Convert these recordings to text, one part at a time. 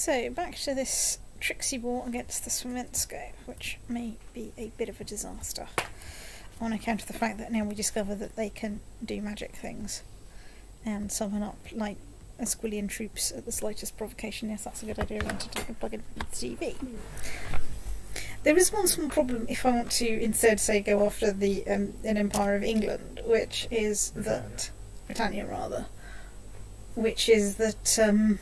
So back to this Trixie War against the Swimensko, which may be a bit of a disaster on account of the fact that now we discover that they can do magic things and summon up like Esquilian troops at the slightest provocation. Yes, that's a good idea. I want to plug in the TV. There is one small problem if I want to instead say go after the an Empire of England, which is that Britannia rather, which is that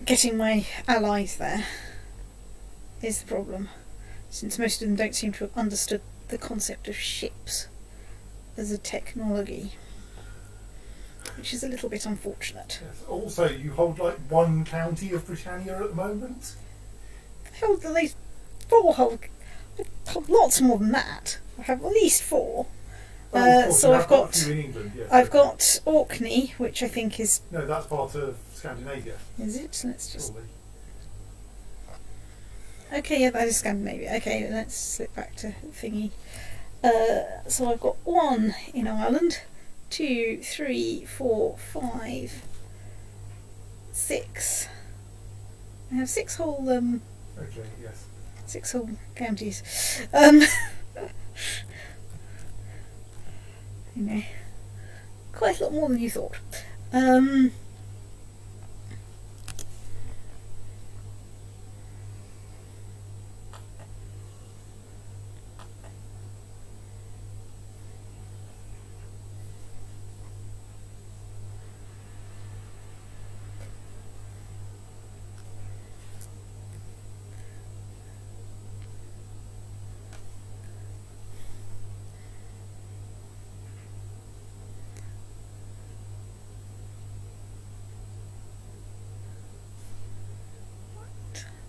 getting my allies there is the problem, since most of them don't seem to have understood the concept of ships as a technology, which is a little bit unfortunate. Yes. Also, you hold like one county of Britannia at the moment. I hold at least 4 whole. I hold lots more than that. I have at least 4. So I've got. In England, yes, I've got Orkney, which I think is. No, that's part of Scandinavia. Is it? Let's just. Surely. Okay, yeah, that is Scandinavia. Okay, let's slip back to thingy. So I've got 1 in Ireland, 2, 3, 4, 5, 6. I have 6 whole Okay, yes. 6 whole counties. You know, quite a lot more than you thought.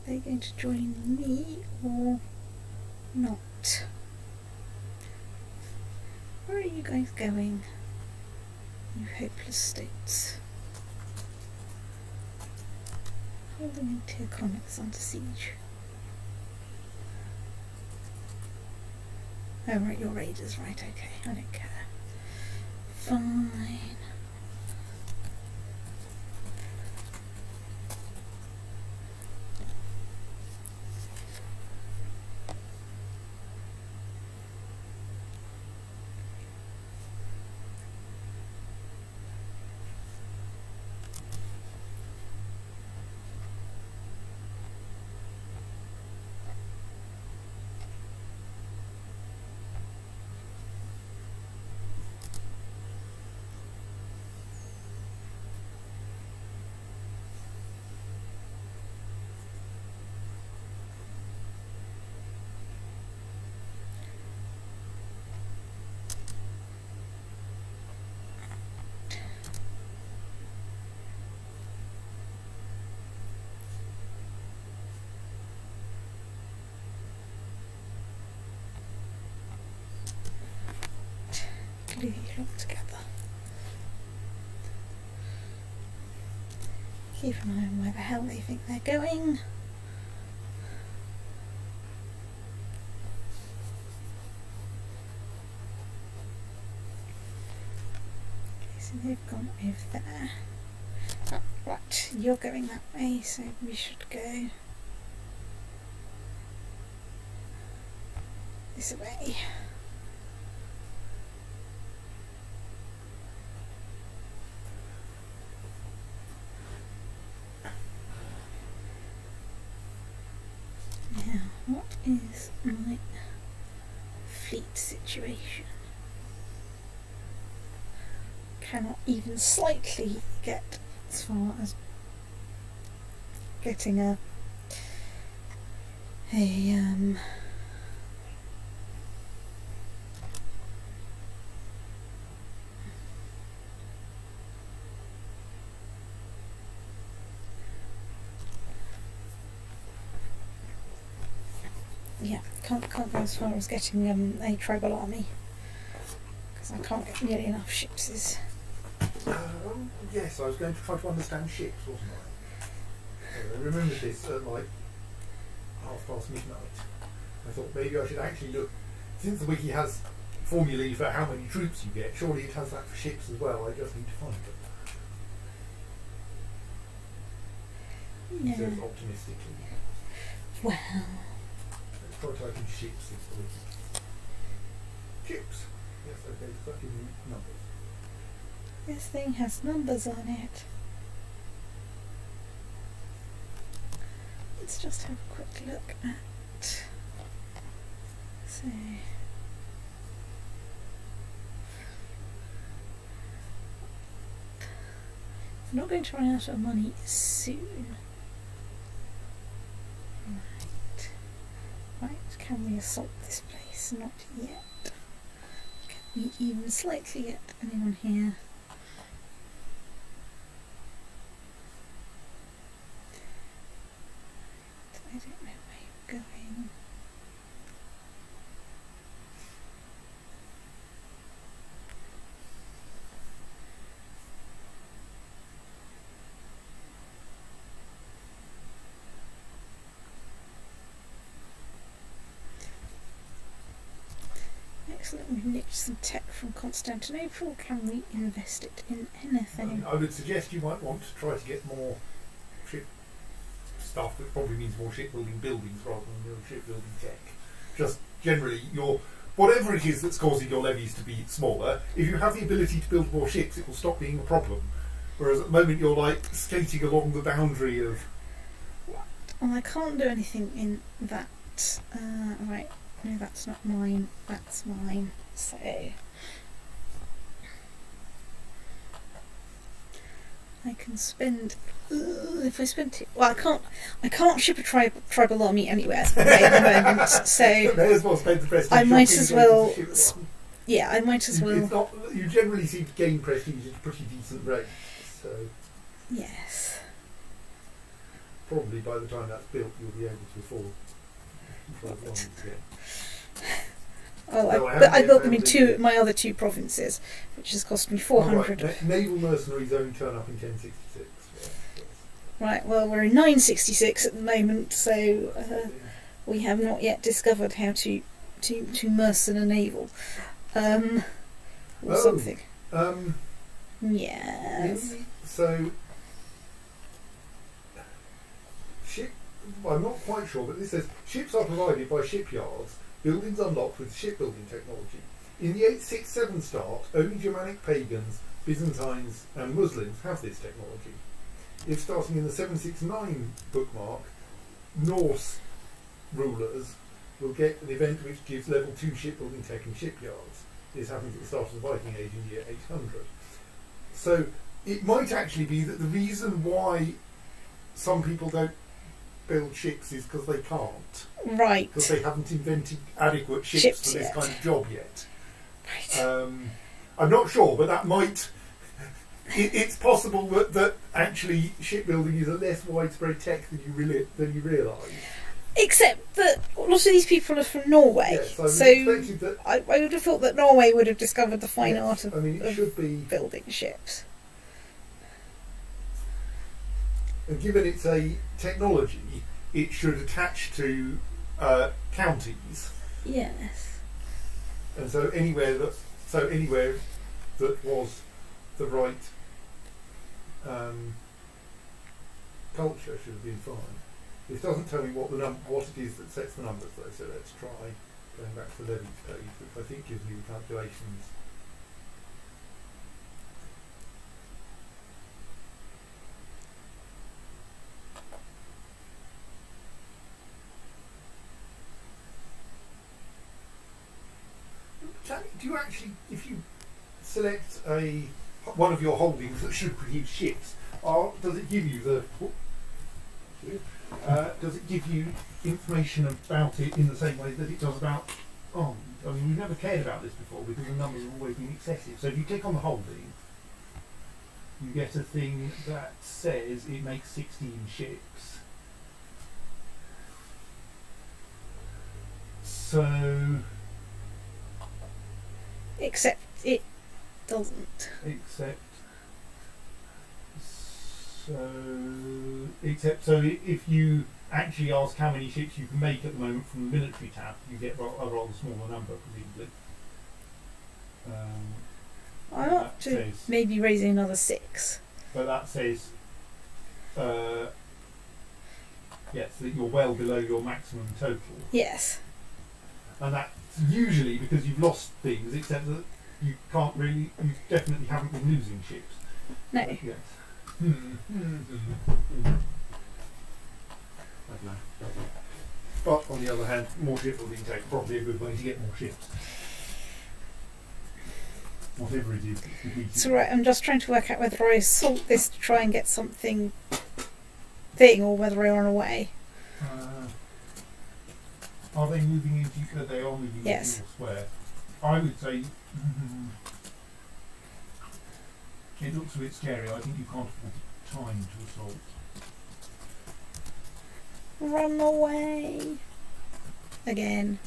Are they going to join me or not? Where are you guys going? You hopeless states. Holding Tier Comics under siege. Oh right, you're raiders, right, okay, I don't care. Fine. Glue you lot together. Keep an eye on where the hell they think they're going. Okay, so they've gone over there. Oh, right, you're going that way, so we should go this way. Now, what is my fleet situation? Cannot even slightly get as far as getting a yeah, can't go as far as getting a tribal army because I can't get nearly enough ships. Yes, I was going to try to understand ships, wasn't I? I remembered this at like midnight. I thought maybe I should actually look, since the wiki has formulae for how many troops you get, surely it has that for ships as well. I just need to find them. He says optimistically. Well. Let's try typing ships. Ships. Yes, okay, so that gives me numbers. This thing has numbers on it. Let's just have a quick look at. So. I'm not going to run out of money soon. Right. Right, can we assault this place? Not yet. Can we even slightly get anyone here? I don't know where you're going. Excellent, we've nicked some tech from Constantinople. Can we invest it in anything? I would suggest you might want to try to get more ship stuff, which probably means more shipbuilding buildings rather than real shipbuilding tech. Just generally, whatever it is that's causing your levies to be smaller, if you have the ability to build more ships, it will stop being a problem. Whereas at the moment you're like skating along the boundary of... Well, I can't do anything in that. Right. No, that's not mine. That's mine. So I can spend. If I spend it, well, I can't ship a tribal army anywhere at the moment. So may as well spend the prestige. I might as well. Yeah, I might as well. It's not, you generally seem to gain prestige at pretty decent rates. So yes. Probably by the time that's built, you'll be able to afford. Oh, I built them in my other two provinces, which has cost me 400. Right. Naval mercenaries only turn up in 1066. Right, well, we're in 966 at the moment, so we have not yet discovered how to mercen a naval. Or something. Yes. So, I'm not quite sure, but this says ships are provided by shipyards, buildings unlocked with shipbuilding technology. In the 867 start, only Germanic pagans, Byzantines and Muslims have this technology. If starting in the 769 bookmark, Norse rulers will get an event which gives level 2 shipbuilding tech in shipyards. This happens at the start of the Viking Age in the year 800. So it might actually be that the reason why some people don't build ships is because they can't. Right. Because they haven't invented adequate ships for this yet. kind of job yet. Right. I'm not sure, but that might... It's possible that actually shipbuilding is a less widespread tech than you realise. Except that a lot of these people are from Norway, yes, so I would have thought that Norway would have discovered the fine art of, should be building ships. And given it's a technology, it should attach to counties. Yes. And so anywhere that was the right culture should have been fine. This doesn't tell me what it is that sets the numbers though, so let's try going back to the levies page, which I think gives me the calculations. Do you actually, if you select one of your holdings that should produce ships, does it give you information about it in the same way that it does about arms? I mean, we've never cared about this before because the numbers have always been excessive. So if you click on the holding, you get a thing that says it makes 16 ships. So... Except it doesn't. So if you actually ask how many ships you can make at the moment from the military tab, you get a rather smaller number, presumably. I ought to maybe raise another 6. But that says Yes, that you're well below your maximum total. Yes. And that's usually because you've lost things, except that you definitely haven't been losing ships. No. Yes. I don't know. But on the other hand, more shipbuilding tech is probably a good way to get more ships. Whatever it is. It's alright, I'm just trying to work out whether I assault this to try and get something thing or whether I run away. Are they moving into? They are moving Yes. into your square. I would say it looks a bit scary. I think you can't afford time to assault. Run away. Again.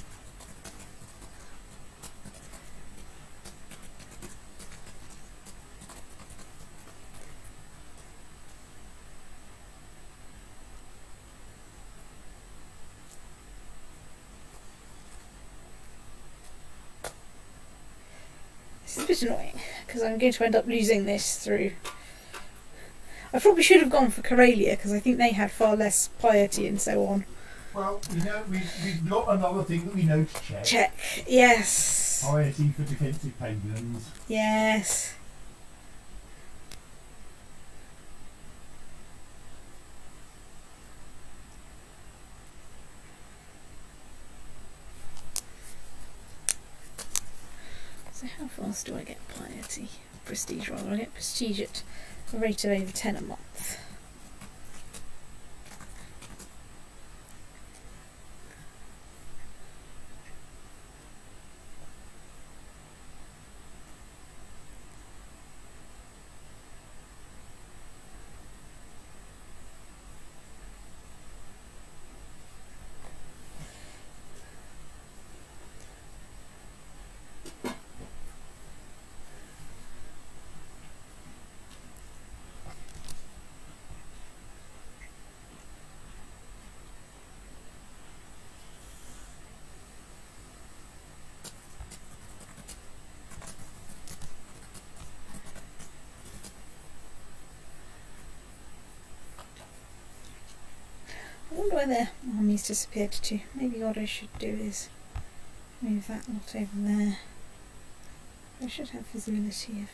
This is a bit annoying because I'm going to end up losing this through. I probably should have gone for Karelia because I think they had far less piety and so on. Well, we've got another thing that we know to check. Check. Yes. Piety for defensive pagans. Yes. So how fast do I get piety? Prestige rather. I get prestige at a rate of over 10 a month. I wonder where their army's disappeared to. Maybe what I should do is move that lot over there. I should have visibility of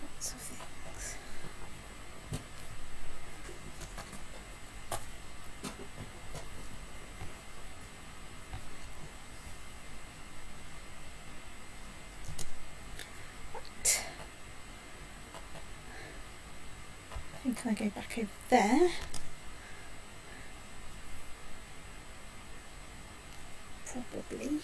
lots of things. Right. I think I go back over there. Probably.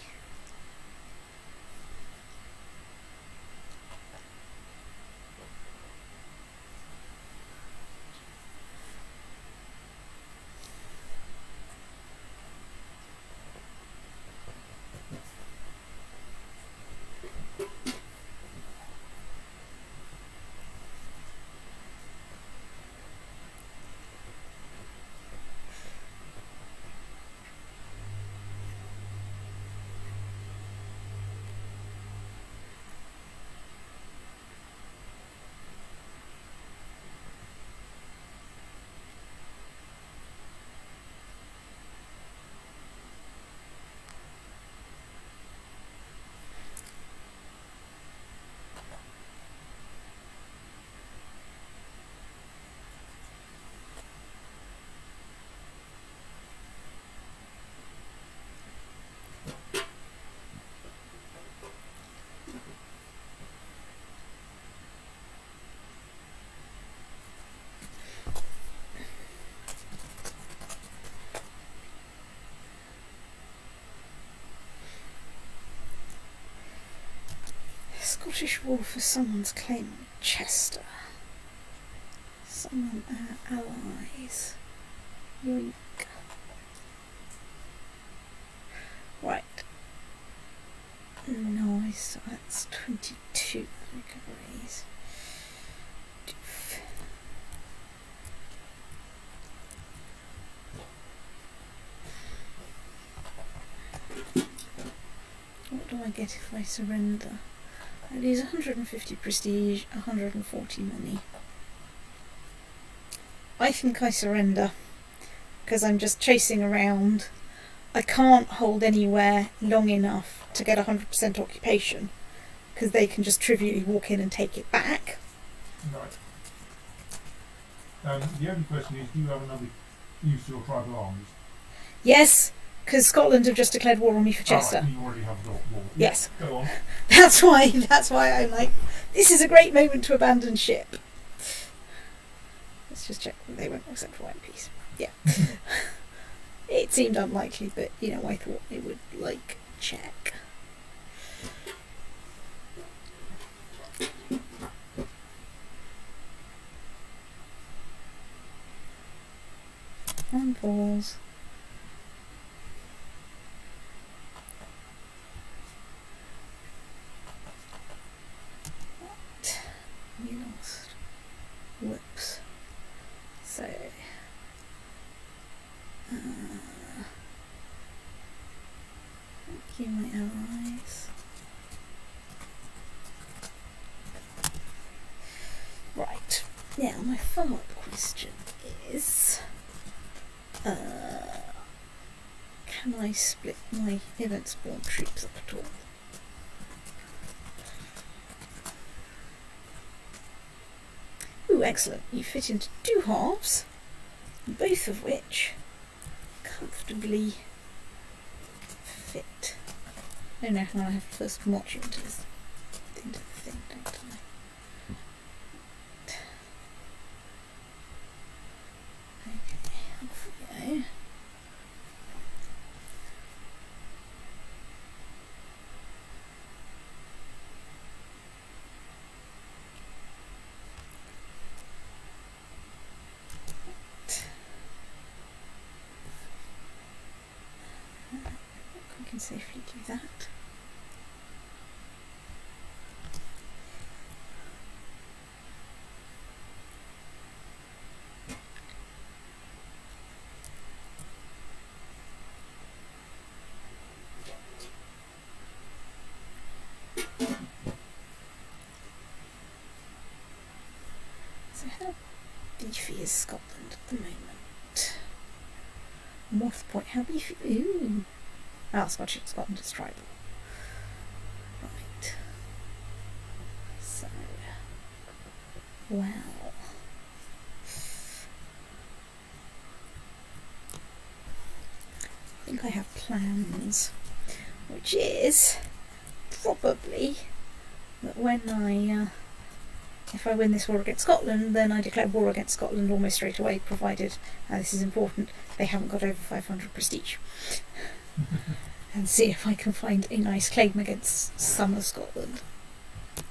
Scottish war for someone's claim on Chester. Summon our allies. Yoink. Right. Nice, so that's 22 recoveries. What do I get if I surrender? I lose 150 prestige, 140 money. I think I surrender, because I'm just chasing around. I can't hold anywhere long enough to get 100% occupation, because they can just trivially walk in and take it back. Right. The only question is, do you have another use of your tribal armies? Yes, because Scotland have just declared war on me for Chester. Right, you already have war. Yes. Go on. That's why I'm like, this is a great moment to abandon ship. Let's just check that they won't accept war in peace. Yeah. It seemed unlikely, but, you know, I thought it would, like, check. On pause. What? We lost. Whoops. So. Thank you, my allies. Right. Now, my follow-up question is. Can I split my event spawn troops up at all? Ooh, excellent. You fit into 2 halves, both of which comfortably fit. Oh no, hang on, I have to first march you into the thing, don't I? Okay, off we go. I can safely do that. So how beefy is Scotland at the moment? Moth Point, how beefy? Ooh. Scotland is tribal. Right. So, well. I think I have plans, which is probably that when if I win this war against Scotland, then I declare war against Scotland almost straight away, provided, this is important, they haven't got over 500 prestige. And see if I can find a nice claim against some of Scotland,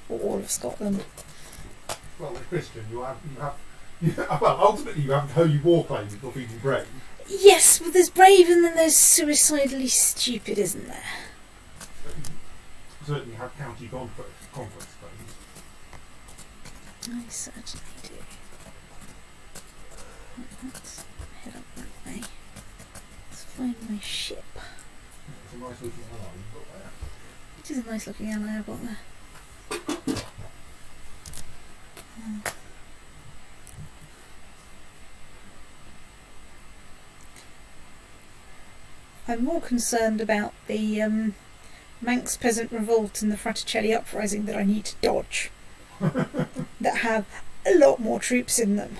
or all of Scotland. Well, with Christian, you have well, ultimately you have holy war claims for being brave. Yes, but there's brave and then there's suicidally stupid, isn't there? Certainly have county conquest claims. I certainly do. Let's head up that way. Let's find my ship. It's a nice looking ally you've got there. It is a nice looking ally I've got there. I'm more concerned about the Manx peasant revolt and the Fraticelli uprising that I need to dodge. That have a lot more troops in them.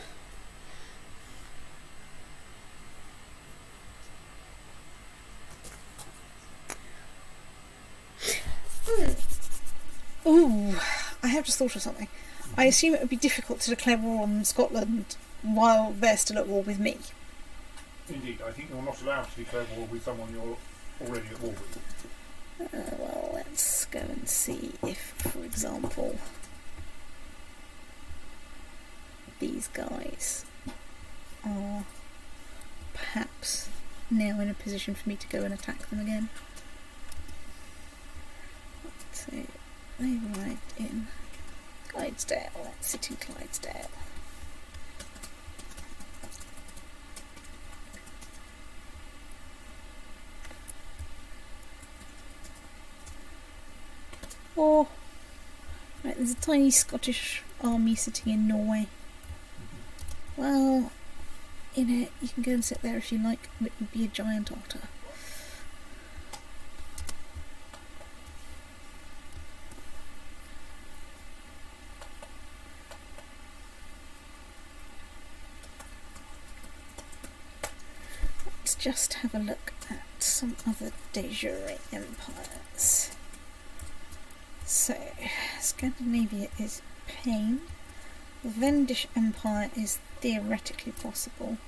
Ooh, I have just thought of something. I assume it would be difficult to declare war on Scotland while they're still at war with me. Indeed, I think you're not allowed to declare war with someone you're already at war with. Well, let's go and see if, for example, these guys are perhaps now in a position for me to go and attack them again. So they arrived in Clydesdale. Let's sit in Clydesdale. Oh, right, there's a tiny Scottish army sitting in Norway. Well, in it. You can go and sit there if you like, but it would be a giant otter. Let's just have a look at some other de jure empires. So, Scandinavia is pain. The Vendish Empire is theoretically possible.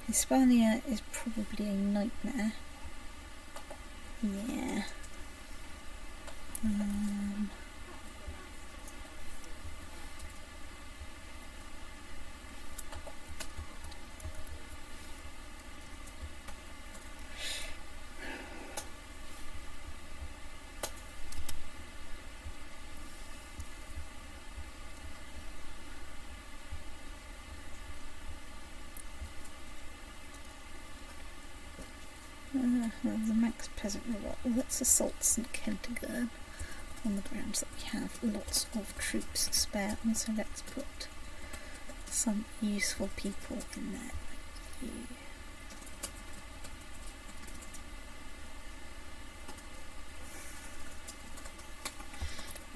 Hispania is probably a nightmare. Yeah. The Max Peasant Revolt. Well, let's assault St. Kentigern on the grounds that we have lots of troops spare, and so let's put some useful people in there. Like you.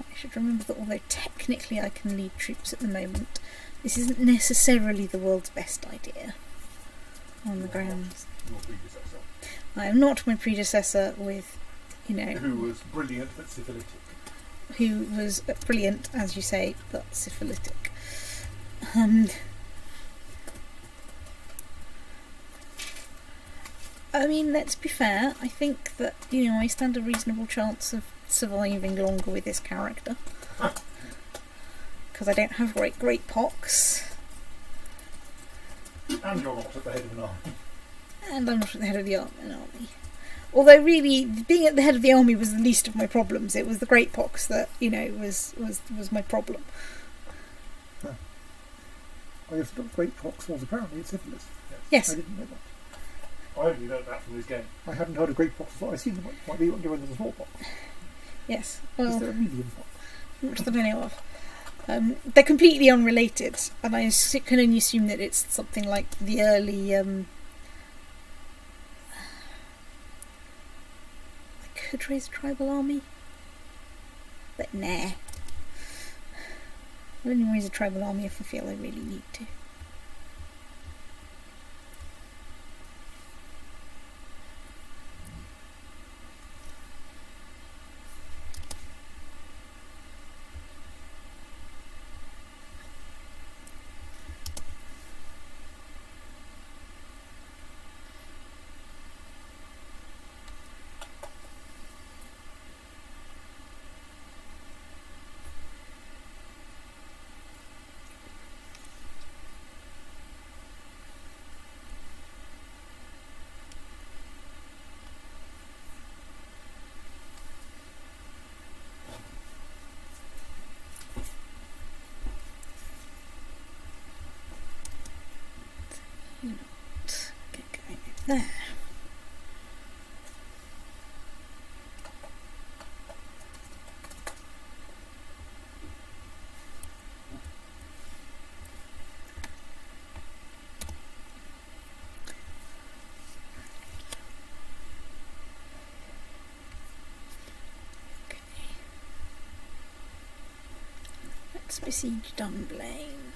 I should remember that although technically I can lead troops at the moment, this isn't necessarily the world's best idea on the grounds. Your predecessor. I am not my predecessor with, Who was brilliant but syphilitic. Who was brilliant, as you say, but syphilitic. I mean, let's be fair. I think that, I stand a reasonable chance of surviving longer with this character. Because I don't have great pox. And you're not at the head of an army. And I'm not at the head of the army. Although really, being at the head of the army was the least of my problems. It was the great pox that, was my problem. Huh. I guess not great pox was apparently it's syphilis. Yes. I didn't know that. I only learned that from this game. I hadn't heard of great pox before. I assumed there might be one given as a smallpox. Yes. Is Well, there a medium pox? not that I know of. They're completely unrelated, and I can only assume that it's something like the early. I could raise a tribal army, but nah. I'll only raise a tribal army if I feel I really need to. Get going there. Okay. Let's besiege Dunblane.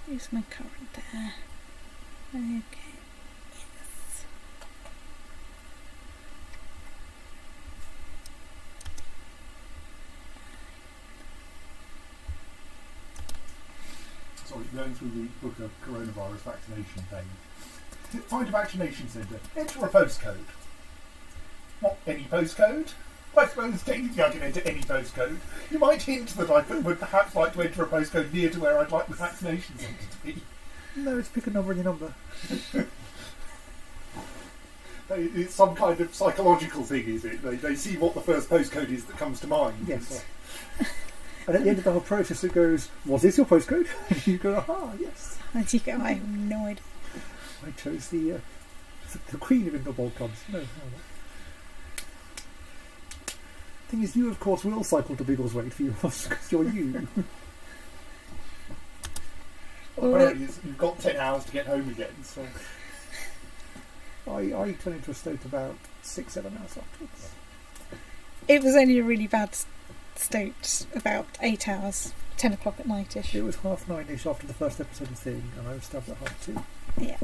Here's my current there. Okay, yes. Sorry, going through the book of coronavirus vaccination thing. Find a vaccination centre. Enter a postcode. Not any postcode. I suppose technically I can enter any postcode. You might hint that I would perhaps like to enter a postcode near to where I'd like the vaccination centre to be. No, it's pick a number in your number. It's some kind of psychological thing, is it? They see what the first postcode is that comes to mind. Yes. And at the end of the whole process, it goes, "Was this your postcode?" And you go, "Ah, yes." And you go, I have no idea. I chose the Queen of Indoor Clubs. No. Thing is, you of course will cycle to Biggleswade for yours because you're you. Well, apparently you've got 10 hours to get home again, so... I turn into a stoat about 6-7 hours afterwards. It was only a really bad stoat, about 8 hours, 10 o'clock at night-ish. It was 9:30ish after the first episode of Thing, and I was stabbed at 2:30. Yeah.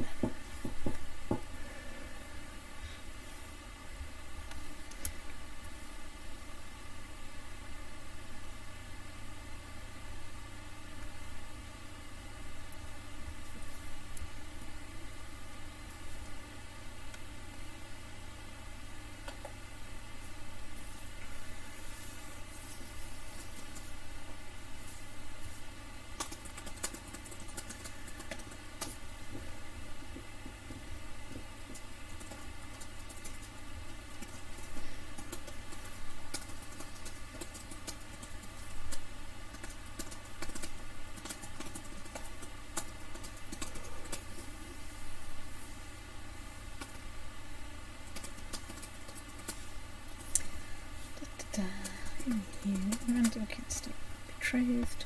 Random against betrothed.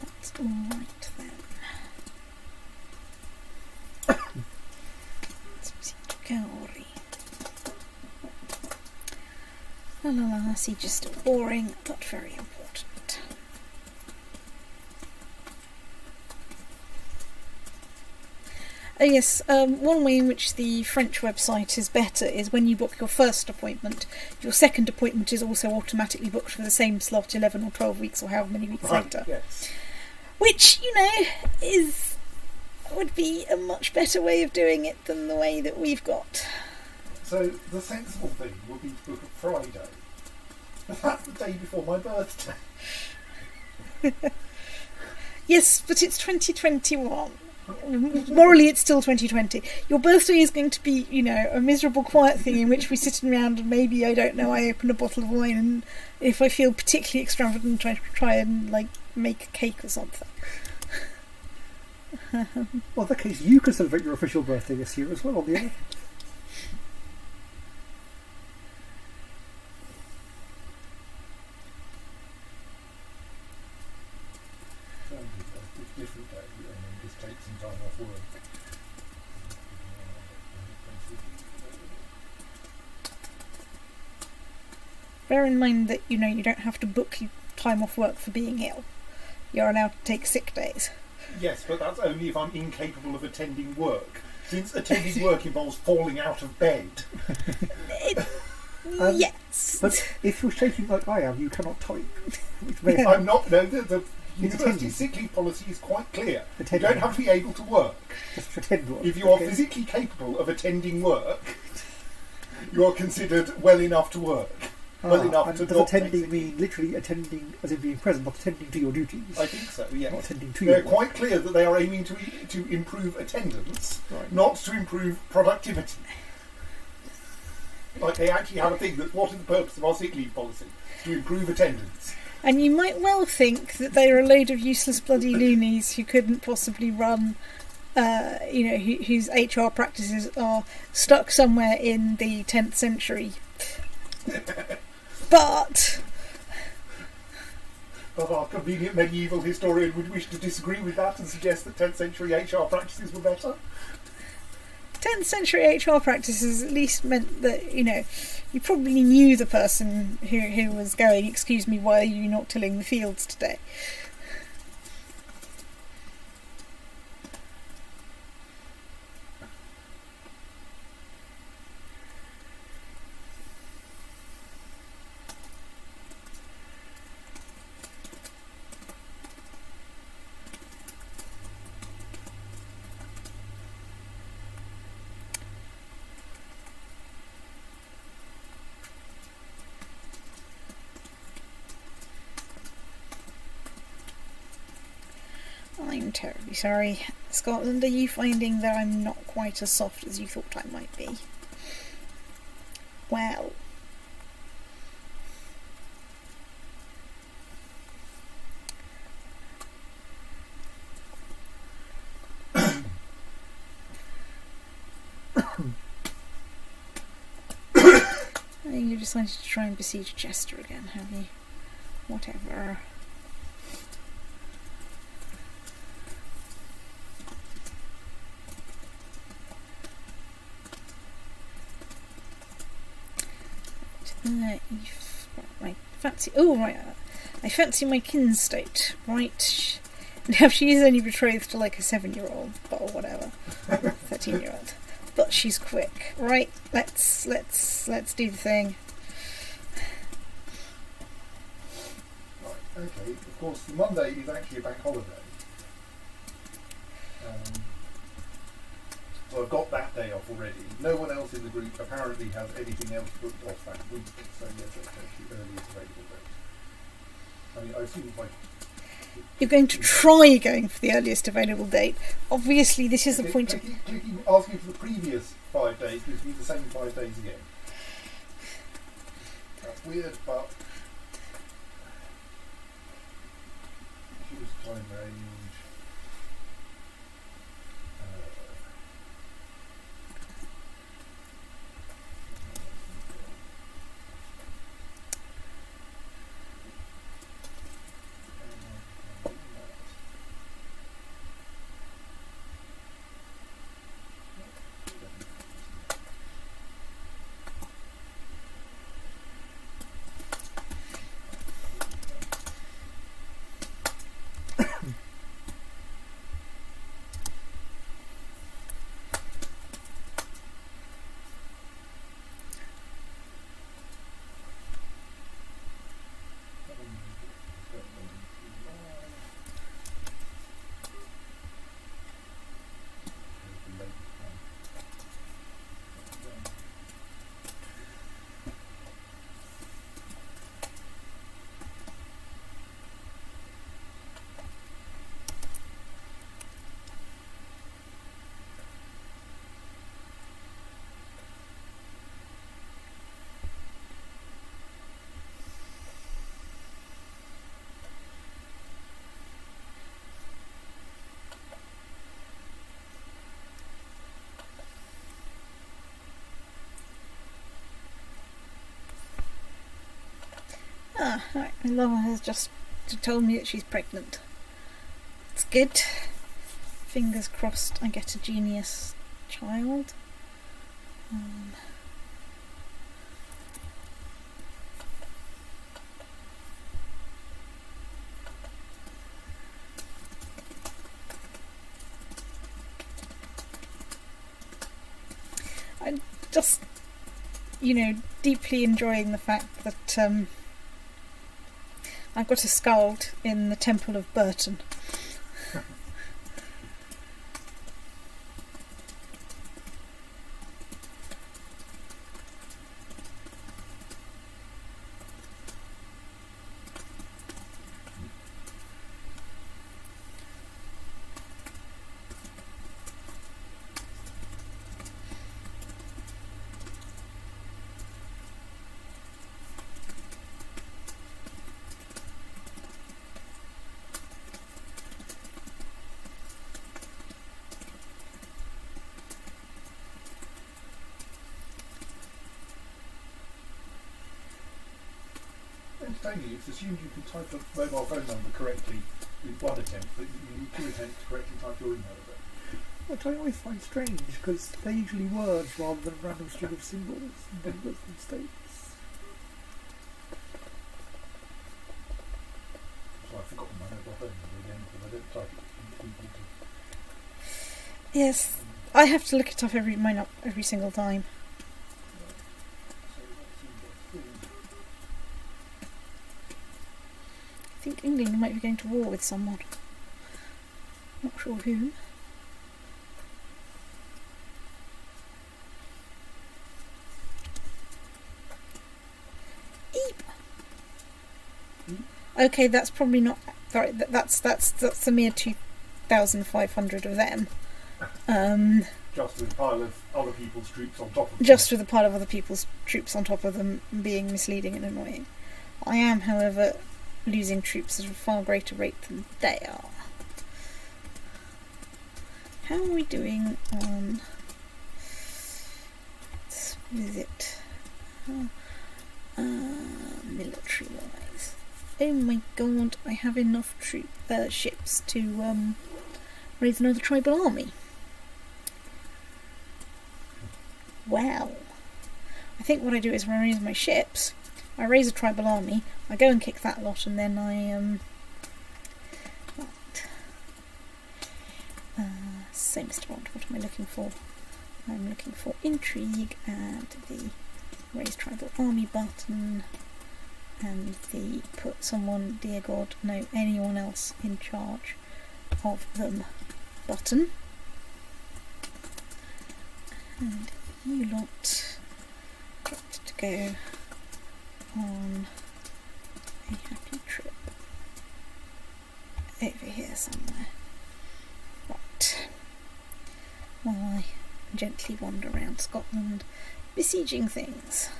That's all right then. CK2. La la la, siege is still boring, but very important. Oh yes, one way in which the French website is better is when you book your first appointment, your second appointment is also automatically booked for the same slot 11 or 12 weeks or however many weeks later. Yes. Which, would be a much better way of doing it than the way that we've got. So the sensible thing would be to book a Friday. But that's the day before my birthday. Yes, but it's 2021. Morally, it's still 2020. Your birthday is going to be, a miserable, quiet thing in which we sit around and maybe, I open a bottle of wine, and if I feel particularly extravagant, try and make a cake or something. Well, in that case, you could celebrate your official birthday this year as well, on the other. Different day, and then just take some time off work. Bear in mind that, you don't have to book time off work for being ill. You're allowed to take sick days. Yes, but that's only if I'm incapable of attending work. Since attending work involves falling out of bed. Yes. But if you're shaking like I am, you cannot type. Which may I'm not. No, the university sick leave policy is quite clear. You don't have to be able to work. Just pretend work. If you are physically capable of attending work, you are considered well enough to work. Well enough to does not attending take mean literally attending as in being present, not attending to your duties? I think so, yes. Not attending to They're your quite clear that they are aiming to improve attendance, Right. not to improve productivity. Like they actually have a thing that what is the purpose of our sick leave policy? To improve attendance. And you might well think that they are a load of useless bloody loonies who couldn't possibly run, whose HR practices are stuck somewhere in the 10th century. But our convenient medieval historian would wish to disagree with that and suggest that 10th century HR practices were better. 10th century HR practices at least meant that, you probably knew the person who was going, "Excuse me, why are you not tilling the fields today?" I'm terribly sorry. Scotland, are you finding that I'm not quite as soft as you thought I might be? Well. You decided to try and besiege Chester again, have you? Whatever. Right, fancy. Oh, right. I fancy my kin state. Right. Now she is only betrothed to like a 7-year-old, or whatever, 13-year-old. But she's quick. Right. Let's do the thing. Right. Okay. Of course, the Monday is actually a bank holiday. So I've got that day off already. No one else in the group apparently has anything else booked off that week. So yes, that's actually earliest available date. I mean, I assume like You're going to try going for the earliest available date. Obviously, this is the point of... Clicking, asking for the previous 5 days gives me the same 5 days again. That's weird, but... Choose time range. Right. My lover has just told me that she's pregnant. It's good. Fingers crossed I get a genius child. I'm just, deeply enjoying the fact that I've got a skald in the Temple of Burton. Entertaining, it's assumed you can type a mobile phone number correctly with one attempt, but you need 2 attempts to correctly type your email address. Which I always find strange, because they're usually words rather than a random string of symbols, numbers and states. So I've forgotten my mobile phone number again, because I don't type it completely. Yes, I have to look it up every single time. I think England might be going to war with someone. Not sure who. Eep. Okay, that's probably not. Sorry, that's a mere 1,500 of them. Just with a pile of other people's troops on top of them. Just with a pile of other people's troops on top of them being misleading and annoying. I am, however, losing troops at a far greater rate than they are. How are we doing on... Let's visit... military-wise. Oh my god, I have enough ships to raise another tribal army. Wow. I think what I do is when I raise my ships, I raise a tribal army, I go and kick that lot, and then I so Mr. Bond, what am I looking for? I'm looking for intrigue and the raise tribal army button and the put someone, dear God, no, anyone else in charge of them button. And you lot got to go on a happy trip over here somewhere. Right. While I gently wander around Scotland, besieging things.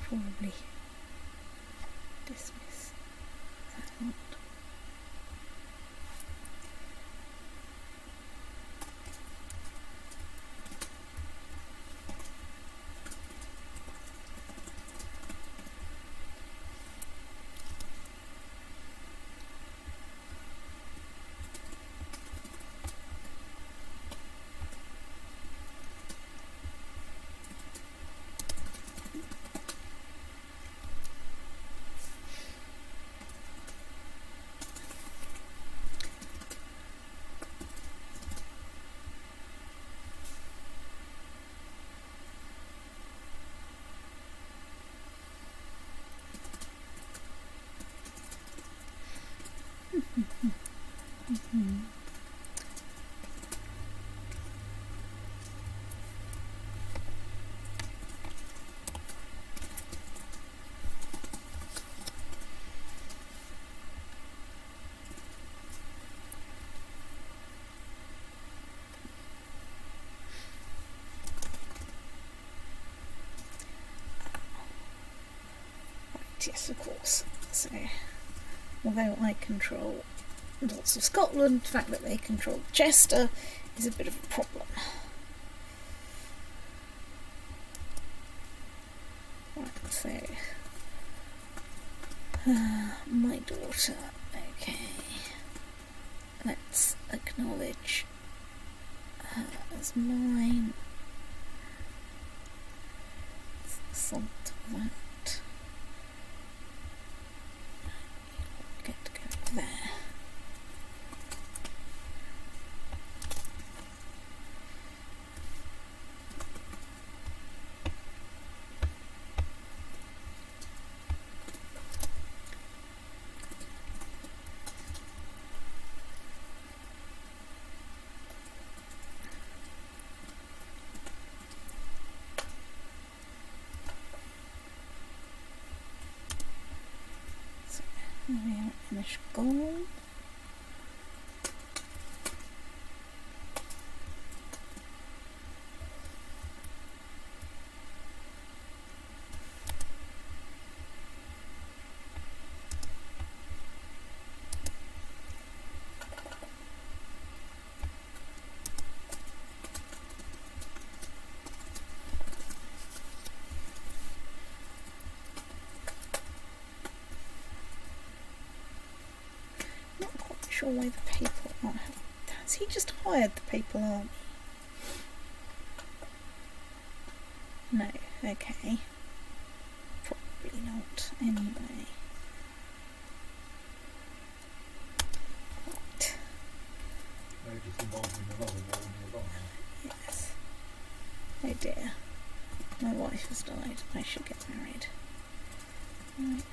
Probably dismiss that lot. Yes, of course. So, although I control lots of Scotland, the fact that they control Chester is a bit of a problem. Right, so my daughter, okay. Let's acknowledge her as mine. Salt that. Get to go there. We are finished gold. Sure why the papal army has he just hired the papal army? No, okay. Probably not, anyway. has died. I should get married. Right.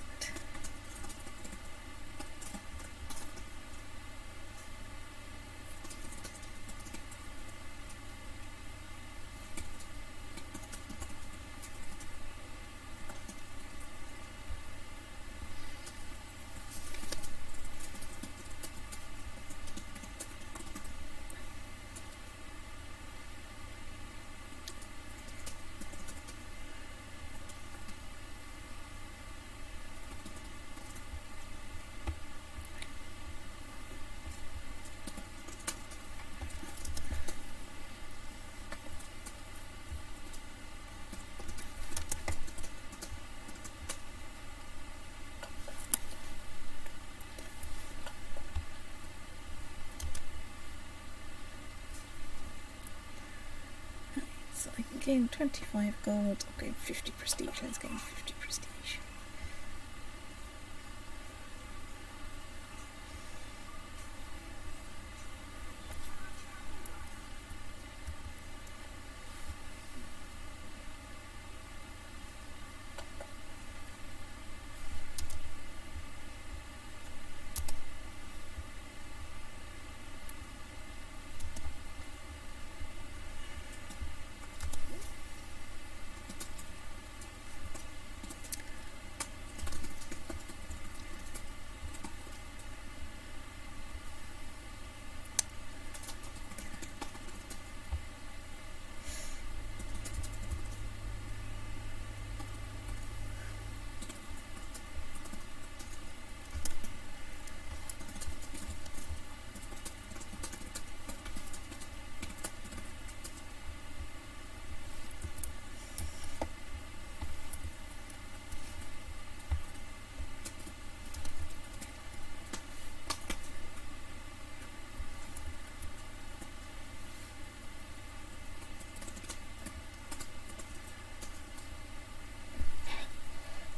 So I can gain 25 gold, I'll gain 50 prestige, let's gain 50 prestige.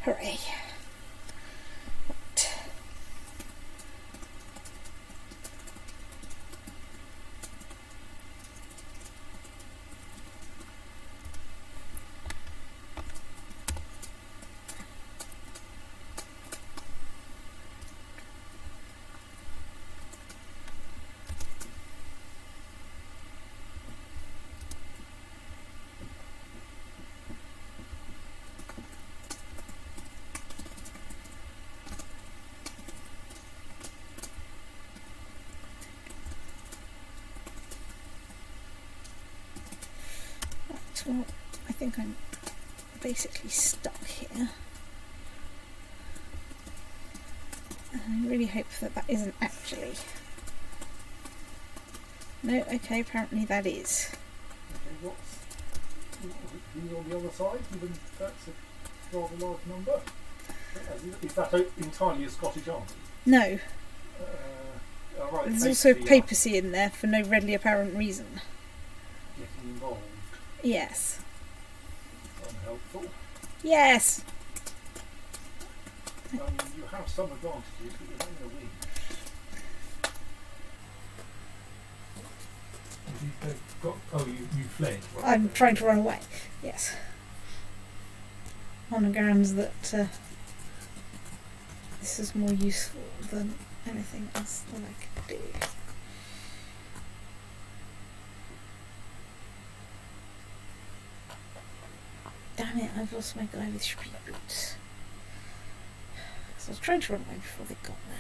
Hooray. Right. Well, I think I'm basically stuck here. And I really hope that that isn't actually... No, okay, apparently that is. Okay, who's on the other side? Even that's a rather large number. Is that entirely a Scottish army? No. Right, There's also papacy in there for no readily apparent reason. Getting involved. Yes. Unhelpful. Yes! You have some advantages, but you're not going to win. You fled. Right? I'm trying to run away. Yes. On the grounds that this is more useful than anything else that I could do. Damn it, I've lost my guy with street boots. So I was trying to run away before they got there.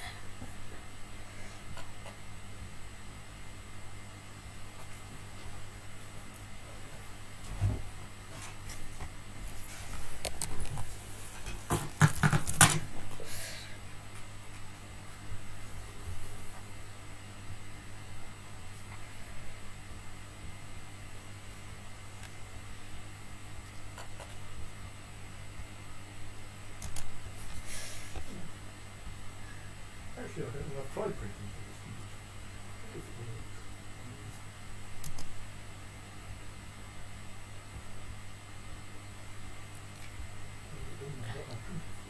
Actually, I don't think I've tried printing for this unit. If it works. I don't know what I printed for.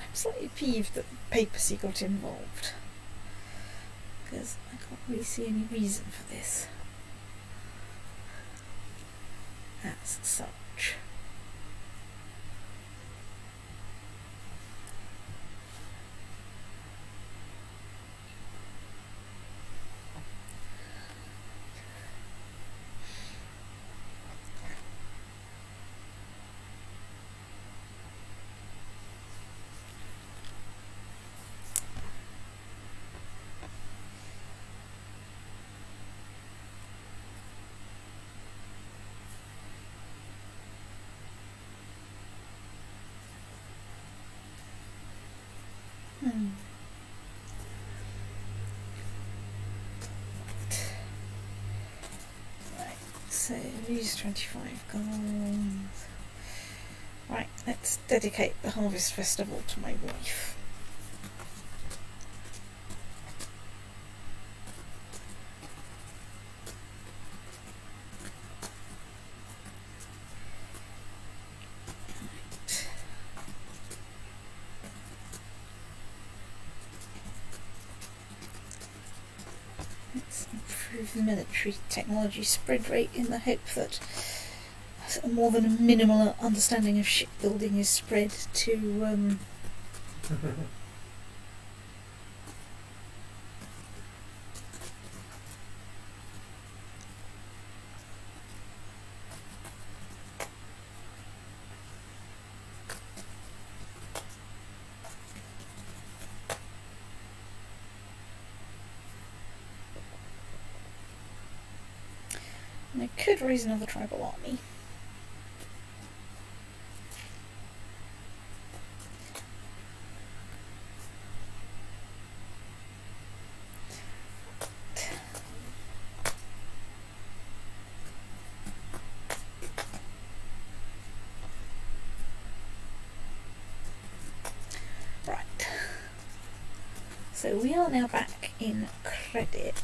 I'm slightly peeved that the papacy got involved, because I can't really see any reason for this as such. Right, so use 25 gold. Right, let's dedicate the Harvest Festival to my wife. Let's improve the military technology spread rate in the hope that more than a minimal understanding of shipbuilding is spread to and I could raise another tribal army. Right. So we are now back in credit.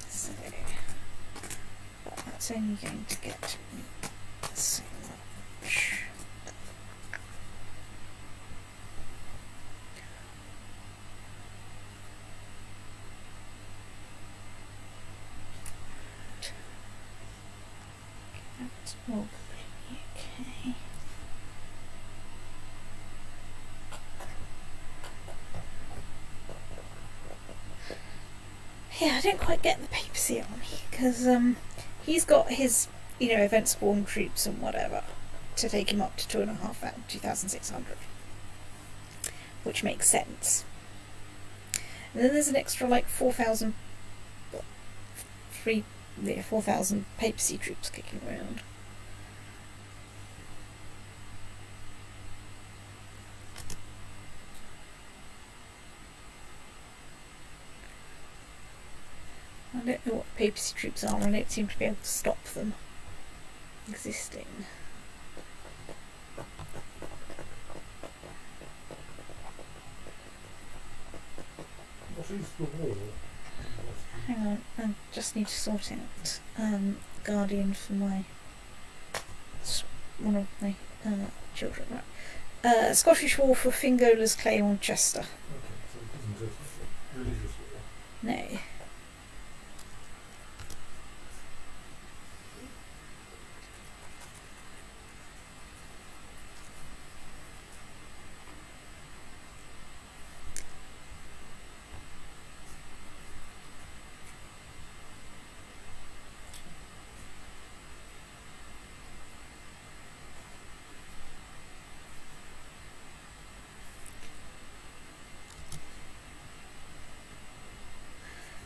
So, but that's only going to get me so much. That's probably okay. Yeah, I don't quite get the papacy army, because he's got his, event spawn troops and whatever to take him up to 2,600, which makes sense. And then there's an extra 4,000 papacy troops kicking around. I don't know what the papacy troops are, I don't seem to be able to stop them existing. What is the war? Hang on, I just need to sort out Guardian for one of my children. Right. Scottish War for Fingola's claim on Chester. Okay, so it isn't a religious war. No.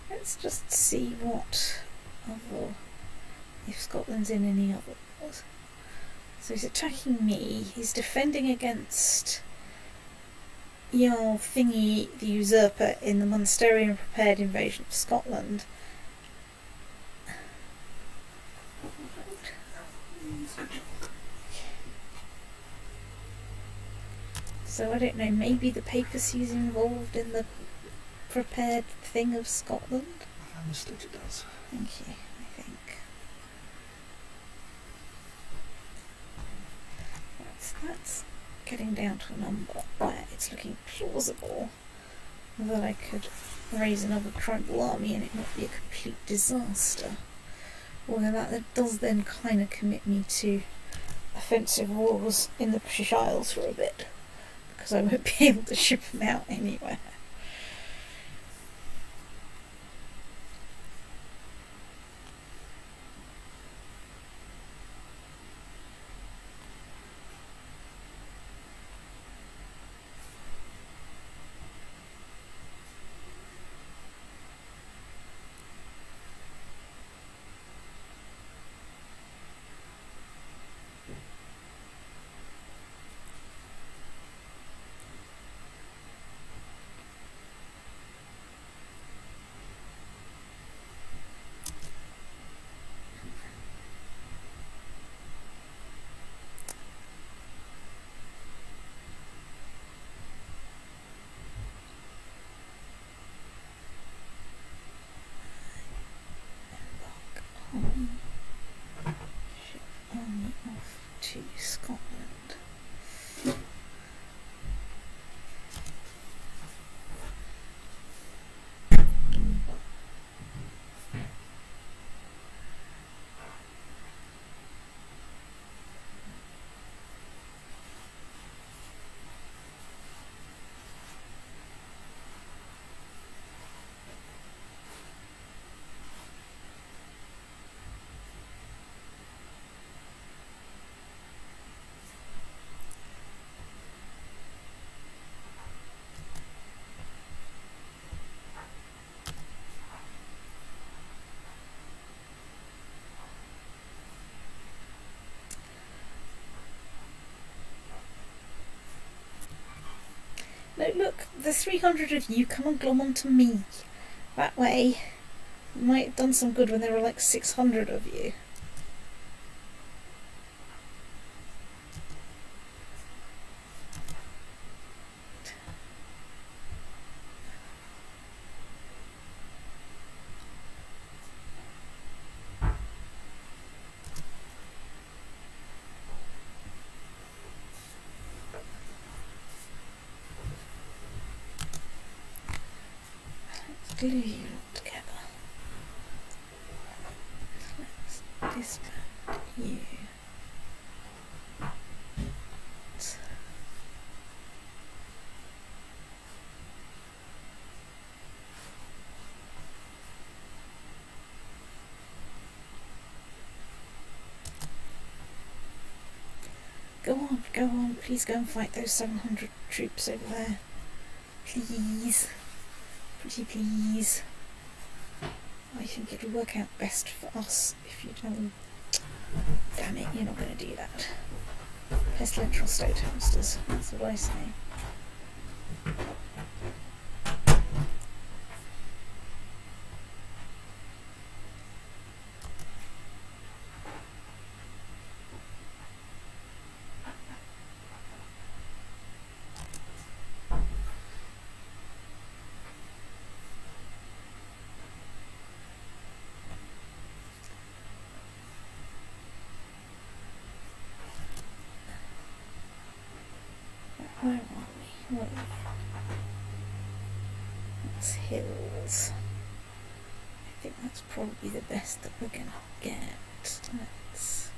Let's just see if Scotland's in any other wars. So he's attacking me, he's defending against Jarl Thingy the Usurper in the Munsterian prepared invasion of Scotland. So I don't know, maybe the papacy's involved in the prepared thing of Scotland? I understood it does. Thank you, I think. that's getting down to a number where it's looking plausible that I could raise another tribal army and it not be a complete disaster. Although that does then kind of commit me to offensive wars in the British Isles for a bit, because I won't be able to ship them out anywhere. Ship army off to Scotland. No, look, the 300 of you come and glom onto me. That way, you might have done some good when there were like 600 of you. Glue you all together. Let's disband you. Go on, please go and fight those 700 troops over there. Please. Pretty please. I think it'll work out best for us if you don't. Damn it, you're not going to do that. Pestilential Stoatmasters, that's what I say. Where are we? What are we? That's hills. I think that's probably the best that we're going to get. Let's...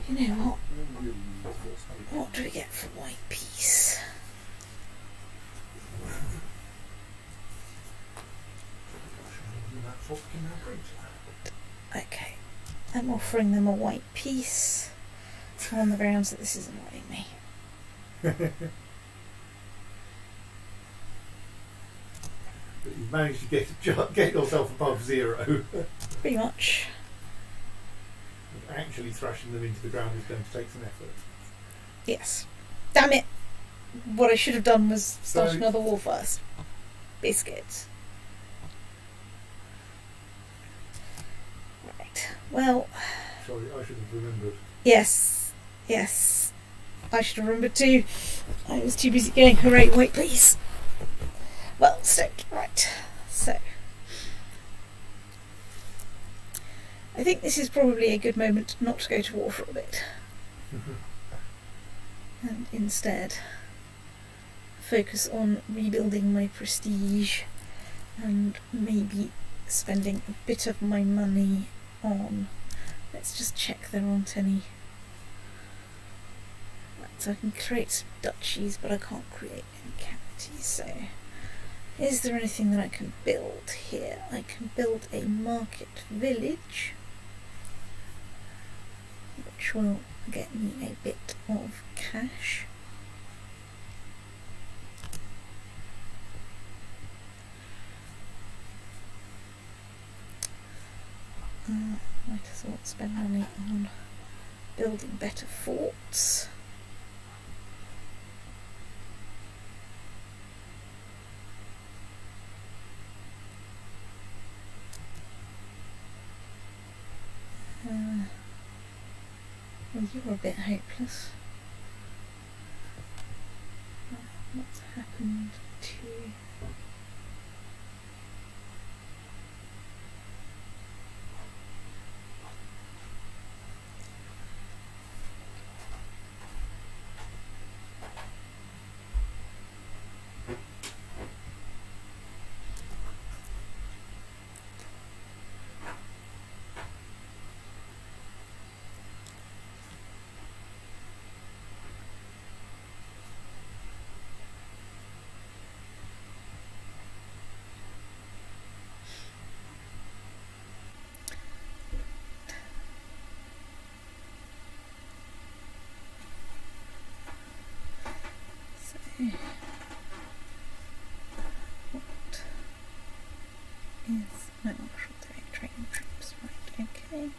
You know what? What do we get for white peace? Okay, I'm offering them a white peace on the grounds that this is annoying me. But you've managed to get yourself above zero. Pretty much. Actually thrashing them into the ground is going to take some effort. Yes. Damn it! What I should have done was start So- another war first. Biscuits. Well, Sorry, I should have remembered. yes. I should have remembered too. I was too busy going, hooray, wait please. Well, stoked, right. So, I think this is probably a good moment not to go to war for a bit. And instead focus on rebuilding my prestige and maybe spending a bit of my money on, let's just check there aren't any. Right, so I can create some duchies, but I can't create any counties. So is there anything that I can build here? I can build a market village, which will get me a bit of cash. Might as well spend money on building better forts. Well, you're a bit hopeless. What's happened to you? Is my marshal doing training troops? Right, okay.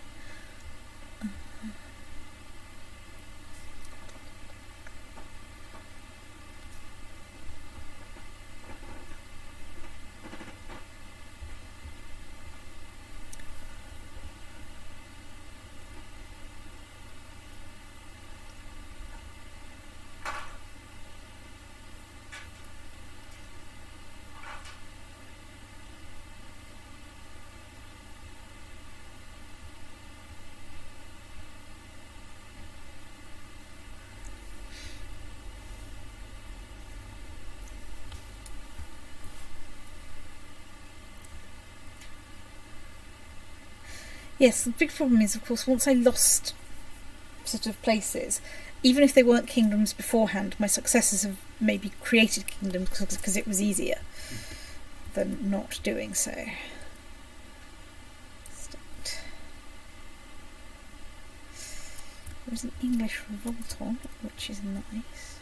Yes, the big problem is, of course, once I lost sort of places, even if they weren't kingdoms beforehand, my successors have maybe created kingdoms because it was easier than not doing so. There's an English revolt on, which is nice.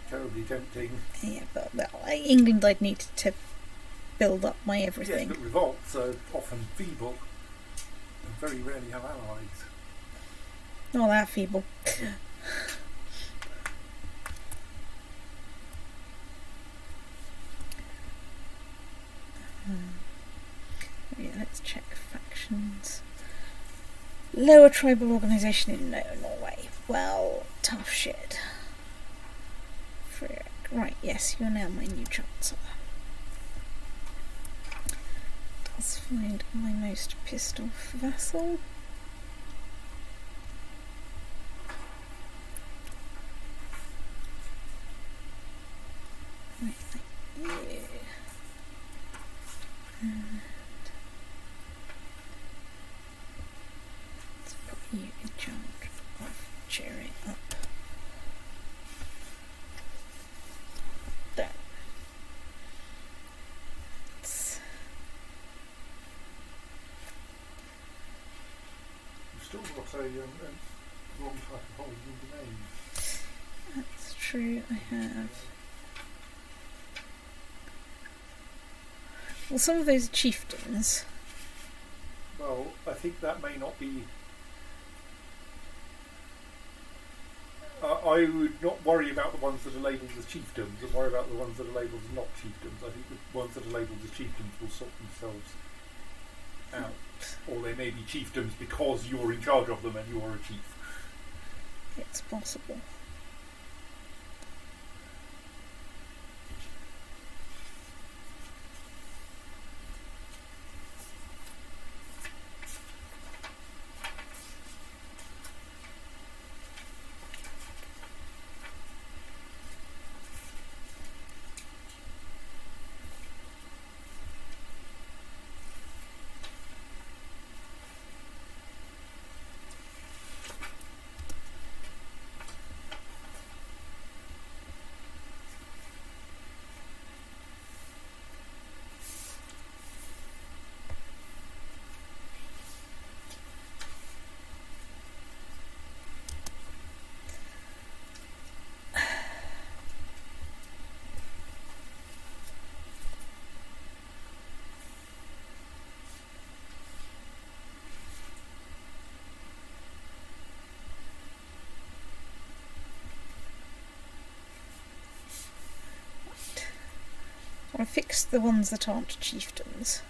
Terribly tempting. Yeah, but well, England I'd need to build up my everything. Yes, but revolts are often feeble and very rarely have allies. Not that feeble. Yeah, let's check factions. Lower tribal organisation in Norway. Well, tough shit. Frick. Right, yes, you're now my new chancellor. Let's find my most pissed off vassal. Right, like you. And let's put you in charge of cheering up. There. You've still got a wrong type of holding domain. That's true, I have. Well, some of those are chieftains. Well, I think that may not be... I would not worry about the ones that are labelled as chieftains and worry about the ones that are labelled as not chieftains. I think the ones that are labelled as chieftains will sort themselves out. or they may be chiefdoms because you're in charge of them and you are a chief. It's possible. I fixed the ones that aren't chiefdoms.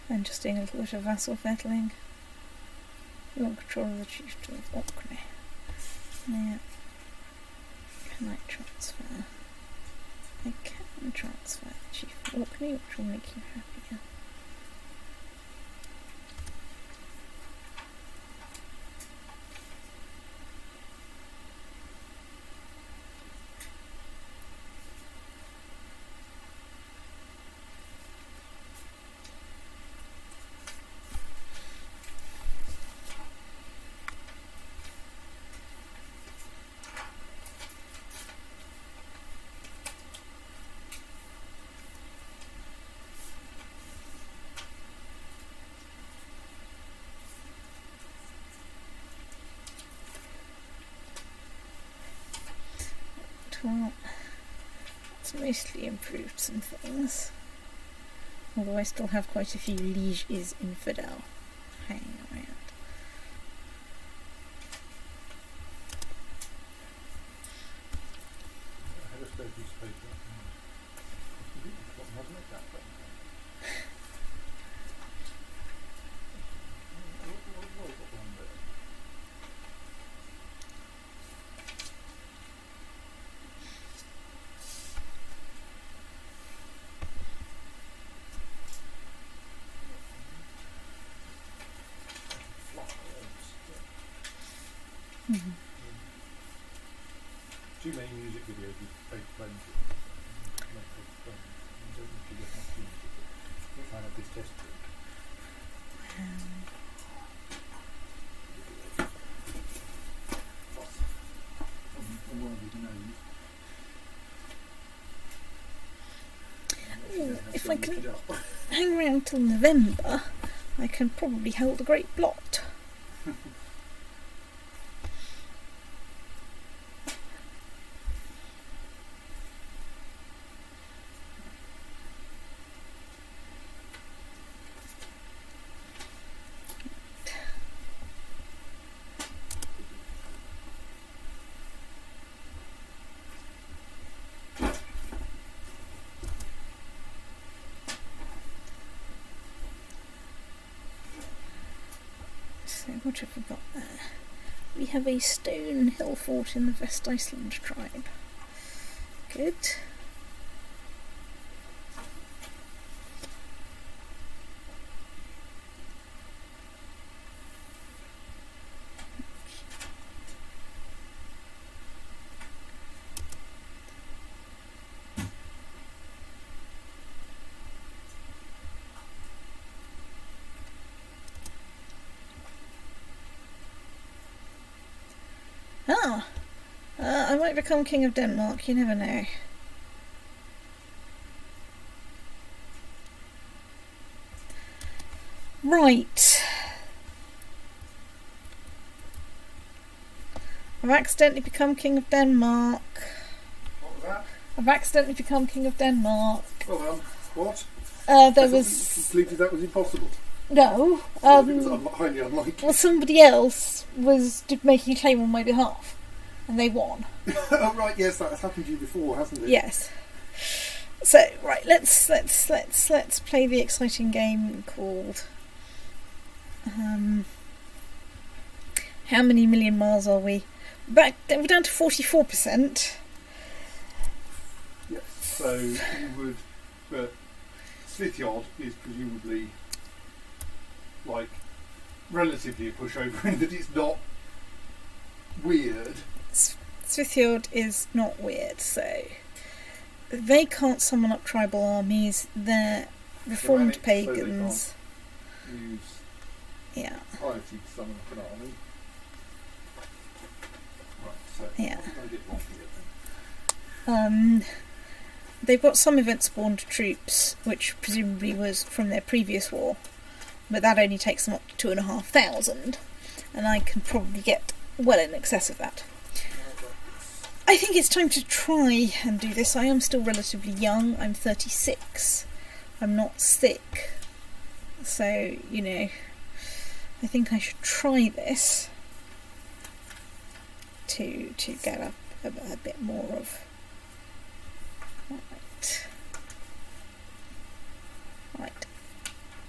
And just doing a little bit of vassal fettling. You're in control of the chieftain of Orkney. Yeah. Can I transfer? I can transfer the chief of Orkney, which will make you happier. Well, it's mostly improved some things. Although I still have quite a few liege is infidel hanging around. I have a spare piece of paper. I've made that button. What have got one there? Mm-hmm. Too many music videos with fake planes. I don't need to get much music. We'll find out this test trick. Ooh, if I can hang around till November, I can probably hold a great blot. So what have we got there? We have a stone hill fort in the West Iceland tribe. Good. Ah! I might become King of Denmark, you never know. Right. I've accidentally become King of Denmark. What was that? I've accidentally become King of Denmark. Well, what? There I thought was... you concluded that was impossible. No. It was highly unlikely. Well, somebody else was making a claim on my behalf, and they won. Oh right, yes, that has happened to you before, hasn't it? Yes. So right, let's play the exciting game called. How many million miles are we? We're down to 44%. Yes. So you would, but Svitjod is presumably like relatively a pushover in that it's not weird. Svitjod is not weird, so they can't summon up tribal armies. They're reformed Germanic, pagans. So they can't use Yeah. piety to summon up an army. Right. So Yeah. what did I get wrong here then? They've got some event spawned troops, which presumably was from their previous war, but that only takes them up to 2,500, and I can probably get well in excess of that. I think it's time to try and do this. I am still relatively young. I'm 36. I'm not sick, so you know, I think I should try this to get up a bit more of. Right,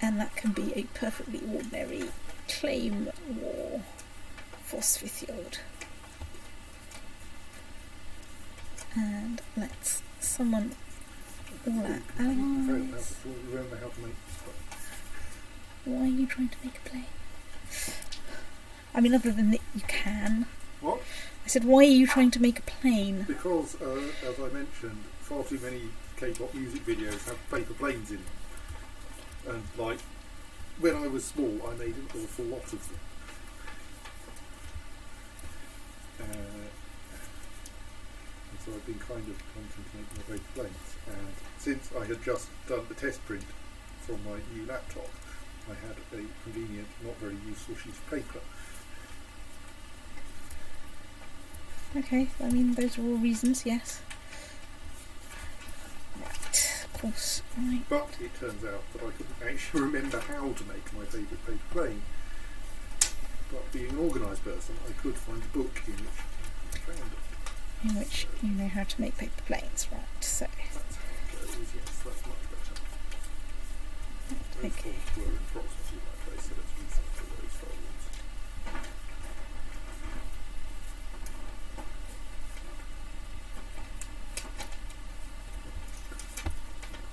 and that can be a perfectly ordinary claim war for Svitjod. And let's summon all our allies. Remember how to make Why are you trying to make a play? I mean, other than that you can. what? I said, why are you trying to make a plane? Because, as I mentioned, far too many K-pop music videos have paper planes in them. And, like, when I was small, I made an awful lot of them. And so I've been kind of wanting to make my paper planes. And since I had just done the test print from my new laptop, I had a convenient, not very useful sheet of paper. Okay, I mean, those are all reasons, yes. Right, of course, right. But it turns out that I couldn't actually remember how to make my favourite paper plane. But being an organised person, I could find a book in which I found it. In which you know how to make paper planes, right, so. That's how it goes, yes, that's much better. Those Okay. fonts were in approximately my place, so let's recycle those folders.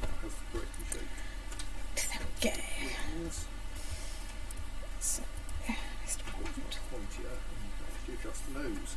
That has the correctly shaped There we go. wings. So, it's important. Pointier, and you can actually adjust the nose.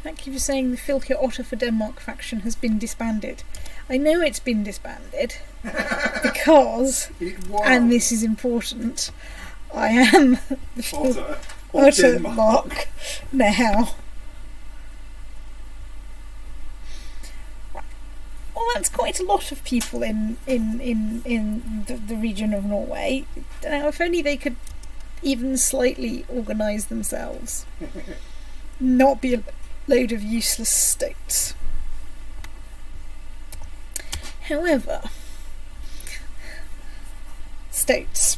Thank you for saying the Filthy Otr for Denmark faction has been disbanded. I know it's been disbanded because, It was and this is important, I am the Filthy Otr of Otr Denmark. now. Well, that's quite a lot of people in the region of Norway. Now, if only they could even slightly organise themselves, not be a load of useless states. However, states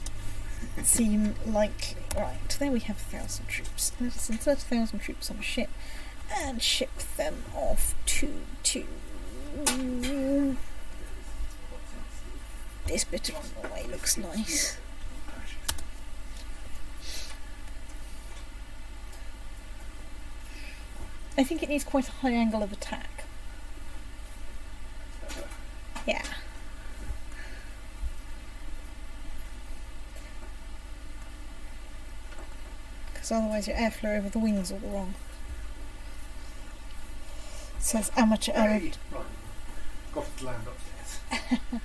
seem likely. Right, there we have 1,000 troops. Let us insert 1,000 troops on a ship and ship them off to this bit of Norway. Looks nice. I think it needs quite a high angle of attack. Yeah. because otherwise your airflow over the wings will be wrong. It says amateur error. Hey! Right. Got it to land upstairs. I'm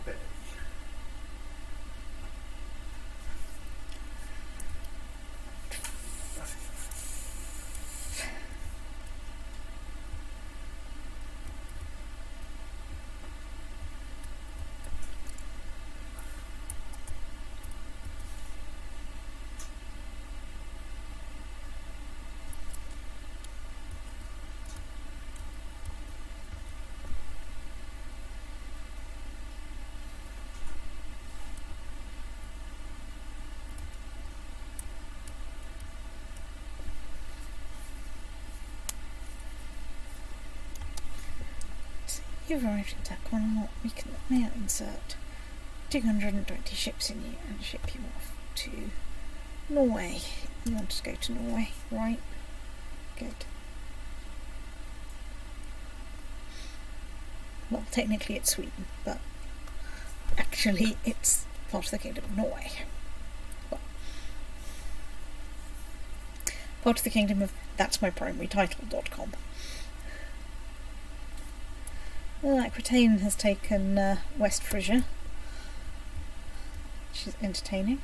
barely. You've arrived in Takon. We can now insert 220 ships in you and ship you off to Norway. You want to go to Norway, right? Good. Well, technically it's Sweden, but actually it's part of the Kingdom of Norway. Well, part of the Kingdom of that'smyprimarytitle.com. Aquitaine has taken West Frisia, which is entertaining.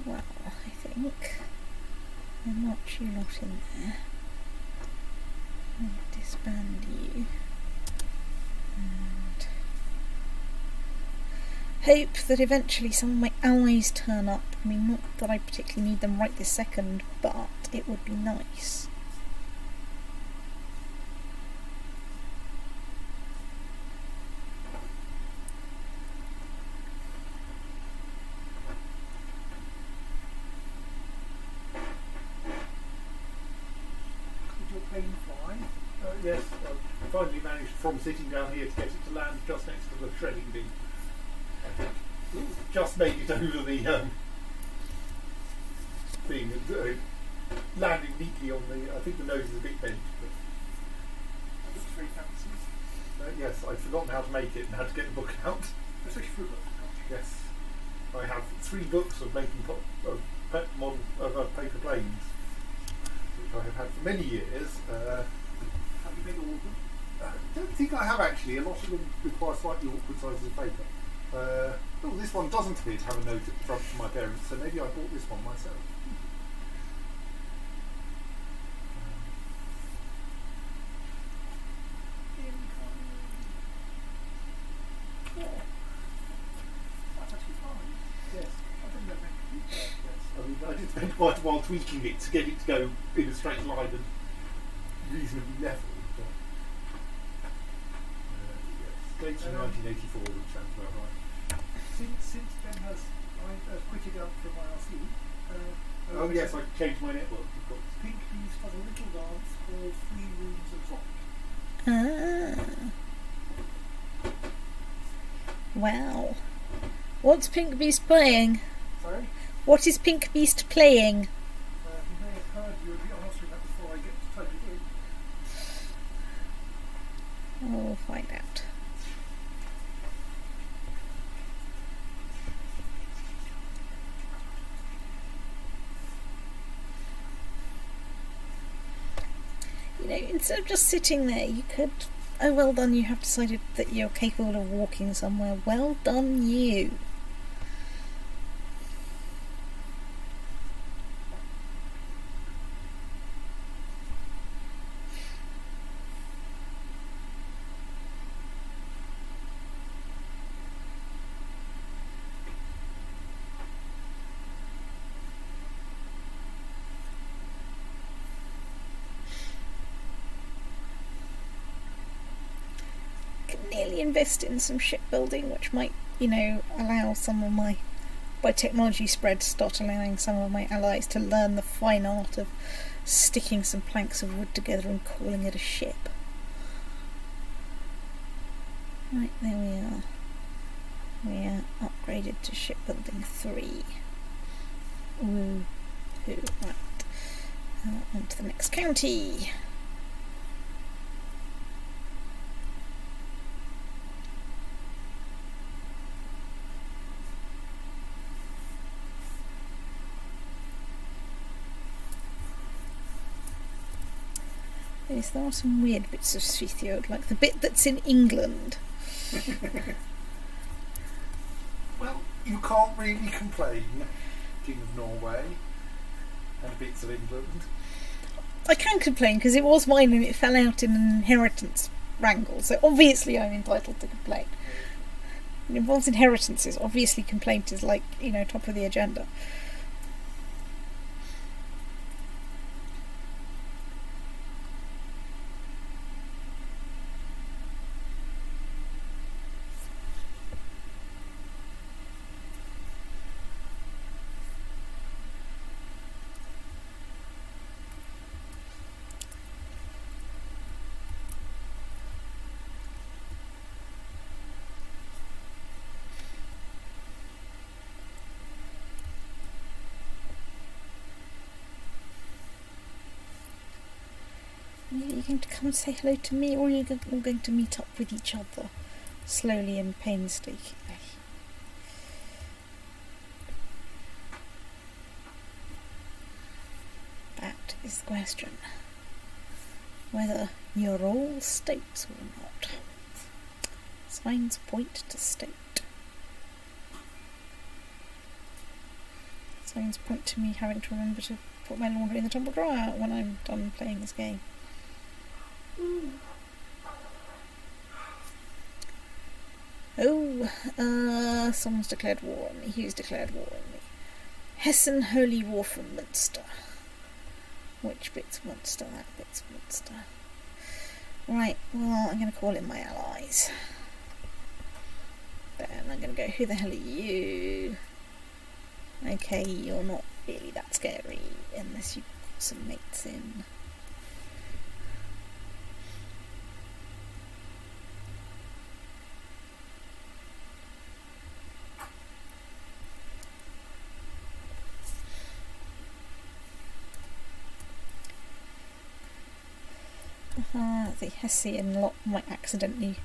Well, I think I'll march you lot in there and disband you and hope that eventually some of my allies turn up. I mean, not that I particularly need them right this second, but it would be nice. Yes, I finally managed from sitting down here to get it to land just next to the shredding bin. I think just made it over the thing and landing neatly on the. I think the nose is a bit bent. But Looks very fancy. yes, I'd forgotten how to make it and how to get the book out. Especially for a book. Yes, I have 3 books of making paper planes, which I have had for many years. Have you made all of them? I don't think I have actually. A lot of them require slightly awkward sizes of paper. This one doesn't appear to have a note at the front for my parents, so maybe I bought this one myself. That's actually fine. Yes. I didn't know that. Yes. I mean, I did spend quite a while tweaking it to get it to go in a straight line and reasonably level. But, yes. Dates from 1984, which sounds about right. Since Ben has quitted up from IRC, Oh yes, I changed my network. Of course. Pink Beast has a little dance called 3 Rooms of Zombie. Wow. What's Pink Beast playing? Sorry? What is Pink Beast playing? You may have heard you would be answering that before I get to type it in. We'll find out. You know, instead of just sitting there, you could... Oh, well done, you have decided that you're capable of walking somewhere. Well done, you. Could nearly invest in some shipbuilding, which might, you know, allow some of my by technology spread, start allowing some of my allies to learn the fine art of sticking some planks of wood together and calling it a ship. Right, there we are. We are upgraded to shipbuilding 3. Woo-hoo. Right. On to the next county. Yes, there are some weird bits of Svithjod, like the bit that's in England. Well, you can't really complain, King of Norway and bits of England. I can complain because it was mine and it fell out in an inheritance wrangle, so obviously I'm entitled to complain. It involves inheritances. Obviously complaint is like, top of the agenda. Are you going to come and say hello to me, or are you all going to meet up with each other, slowly and painstakingly? That is the question. Whether you're all states or not. Signs point to state. Signs point to me having to remember to put my laundry in the tumble dryer when I'm done playing this game. Oh, someone's declared war on me. Who's declared war on me? Hessen Holy War from Munster. Which bit's Munster? That bit's Munster. Right, well, I'm going to call in my allies. Then I'm going to go, who the hell are you? Okay, you're not really that scary, unless you've got some mates in. The Hessian lot might accidentally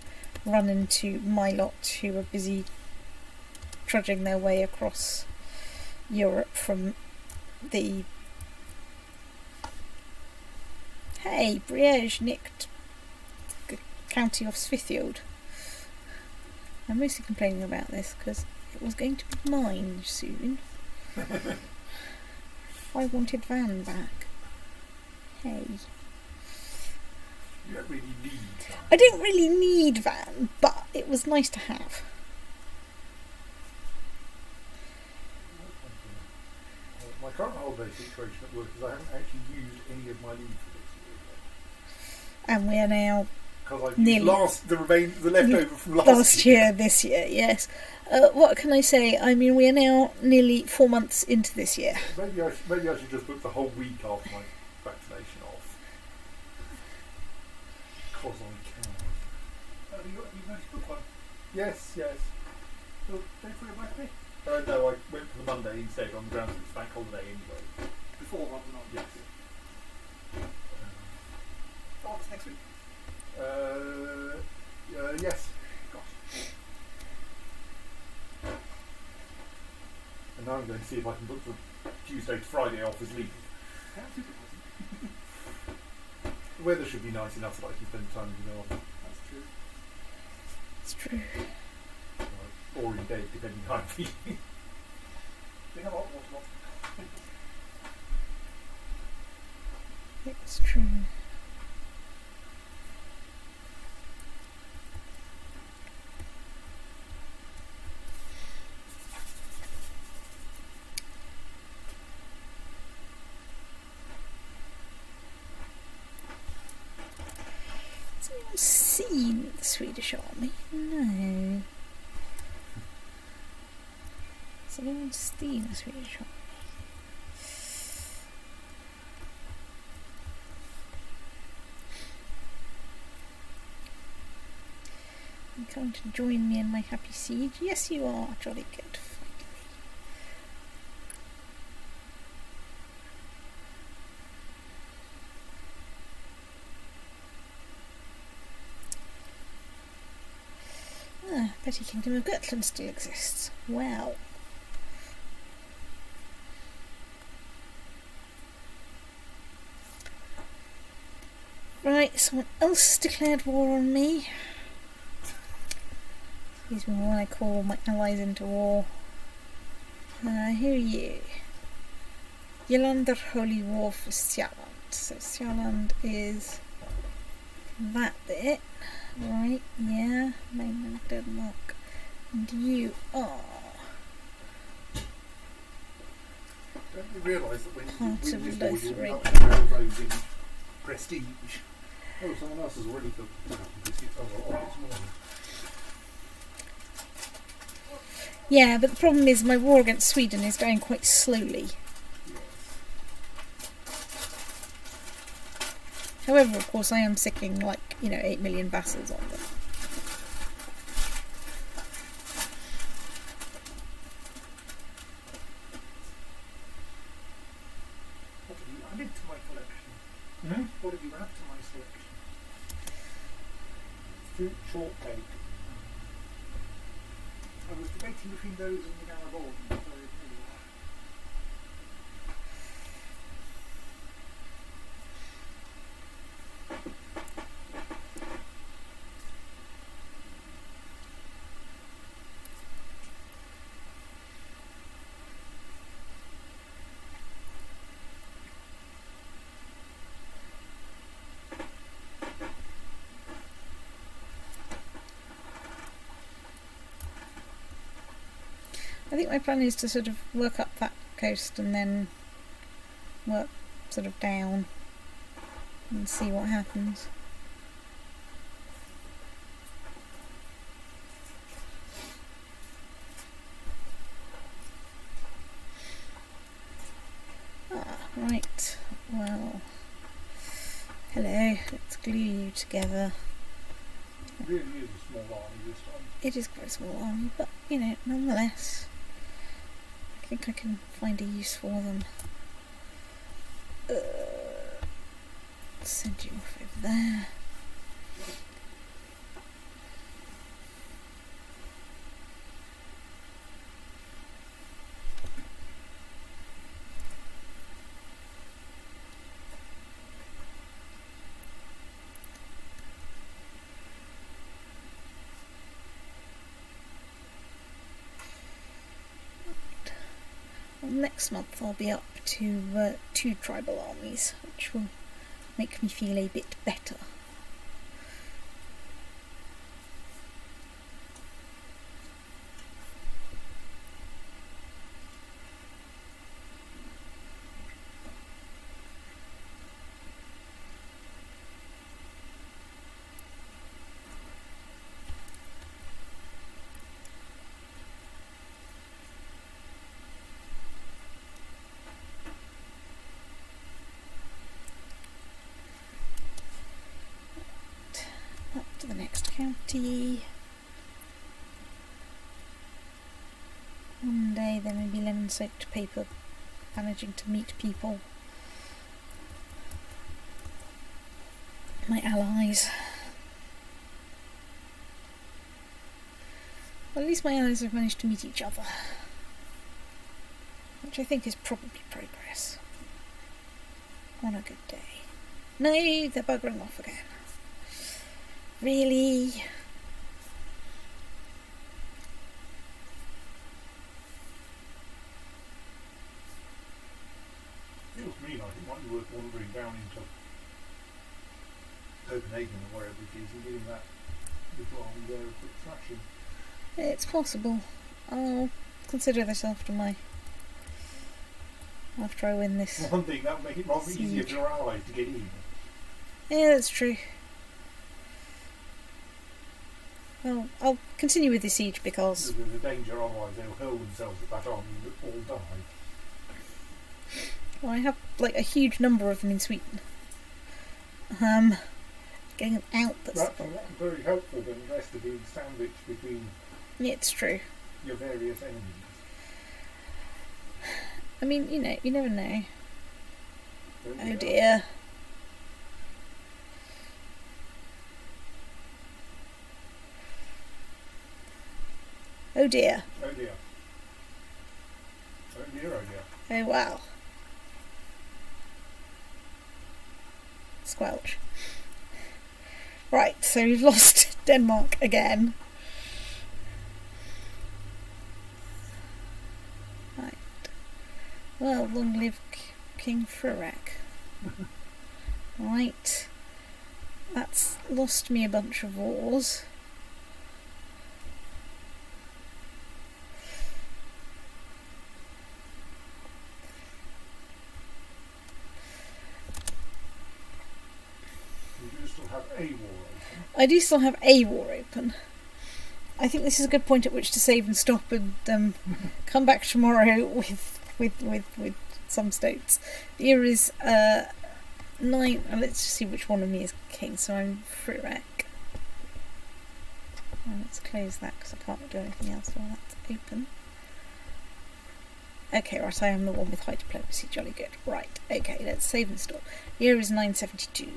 run into my lot, who are busy trudging their way across Europe from the... Hey, Briege nicked the county of Svithjod. I'm mostly complaining about this because it was going to be mine soon. I wanted Van back. Hey. You don't really need that. I don't really need Van, but it was nice to have. My current holiday situation at work is I haven't actually used any of my leave for this year. And we are now Because I've nearly used the leftover from last year, this year, yes. What can I say? I mean, we are now nearly 4 months into this year. Maybe I should just book the whole week after my vaccination off. Because I can. You managed to book one. Yes. So, don't forget about me. No, I went for the Monday instead on the grounds it's bank holiday anyway. Before rather than after. Yes. Oh, it's next week. Yes. Gosh. And now I'm going to see if I can book the Tuesday to Friday off as leave. Yeah, super awesome. The weather should be nice enough that I can spend time with the garden. That's true. It's true. Or in bed, depending how I'm feeling. We have a hot water lot. It's true. Has anyone seen the Swedish army? No. So they want to steal a Swedish army. You're coming to join me in my happy siege? Yes, you are. Jolly good. Petty Kingdom of Gotland still exists. Wow. Right, someone else has declared war on me. Excuse me when I call my allies into war. Who are you? Yelander Holy War for Sjaland. So Sjaland is that bit. Right, yeah, mainland Denmark. And you are... Don't you realise that when you Part win of this war, you're Lothringen. not railroads in prestige? Oh, someone else has already put this. Oh, well, it's more. Yeah, but the problem is my war against Sweden is going quite slowly. However, of course, I am sicking, 8 million vassals on them. What have you added to my collection? Hmm? What have you added to my selection? Fruit shortcake. I was debating between those and the Garibaldi, so there you are. I think my plan is to sort of work up that coast and then work sort of down and see what happens. Right, well, hello, let's glue you together. It really is a small army this time. It is quite a small army, but, nonetheless, I think I can find a use for them. Send you off over there. Next month I'll be up to 2 tribal armies, which will make me feel a bit better. Up to the next county. One day there may be lemon-soaked paper managing to meet people. My allies. Well, at least my allies have managed to meet each other, which I think is probably progress. On a good day. No, they're buggering off again. Really? Feels to me like it might be worth wandering down into Copenhagen or wherever it is and giving that little army there a quick thrashing. It's possible. I'll consider this after I win this. One thing, that would make it rather easier for your allies to get in. Yeah, that's true. Well, I'll continue with the siege because There's a danger otherwise they'll hurl themselves at that army and all die. I have like a huge number of them in Sweden. Getting them out. That's not very helpful when the rest are being sandwiched between Yeah, it's true. your various enemies. I mean, you never know. Don't Oh you? dear. Oh dear. Oh dear. Oh dear, oh dear. Oh wow. Squelch. Right, so we've lost Denmark again. Right. Well, long live King Furak. Right. That's lost me a bunch of wars. You do still have a war open. I do still have a war open. I think this is a good point at which to save and stop and come back tomorrow with some states. The year is 9. Let's just see which one of me is king. So I'm Furak. Let's close that because I can't do anything else while that's open. Okay, right, I am the one with high diplomacy. Jolly good. Right, okay, let's save and stop. The year is 972.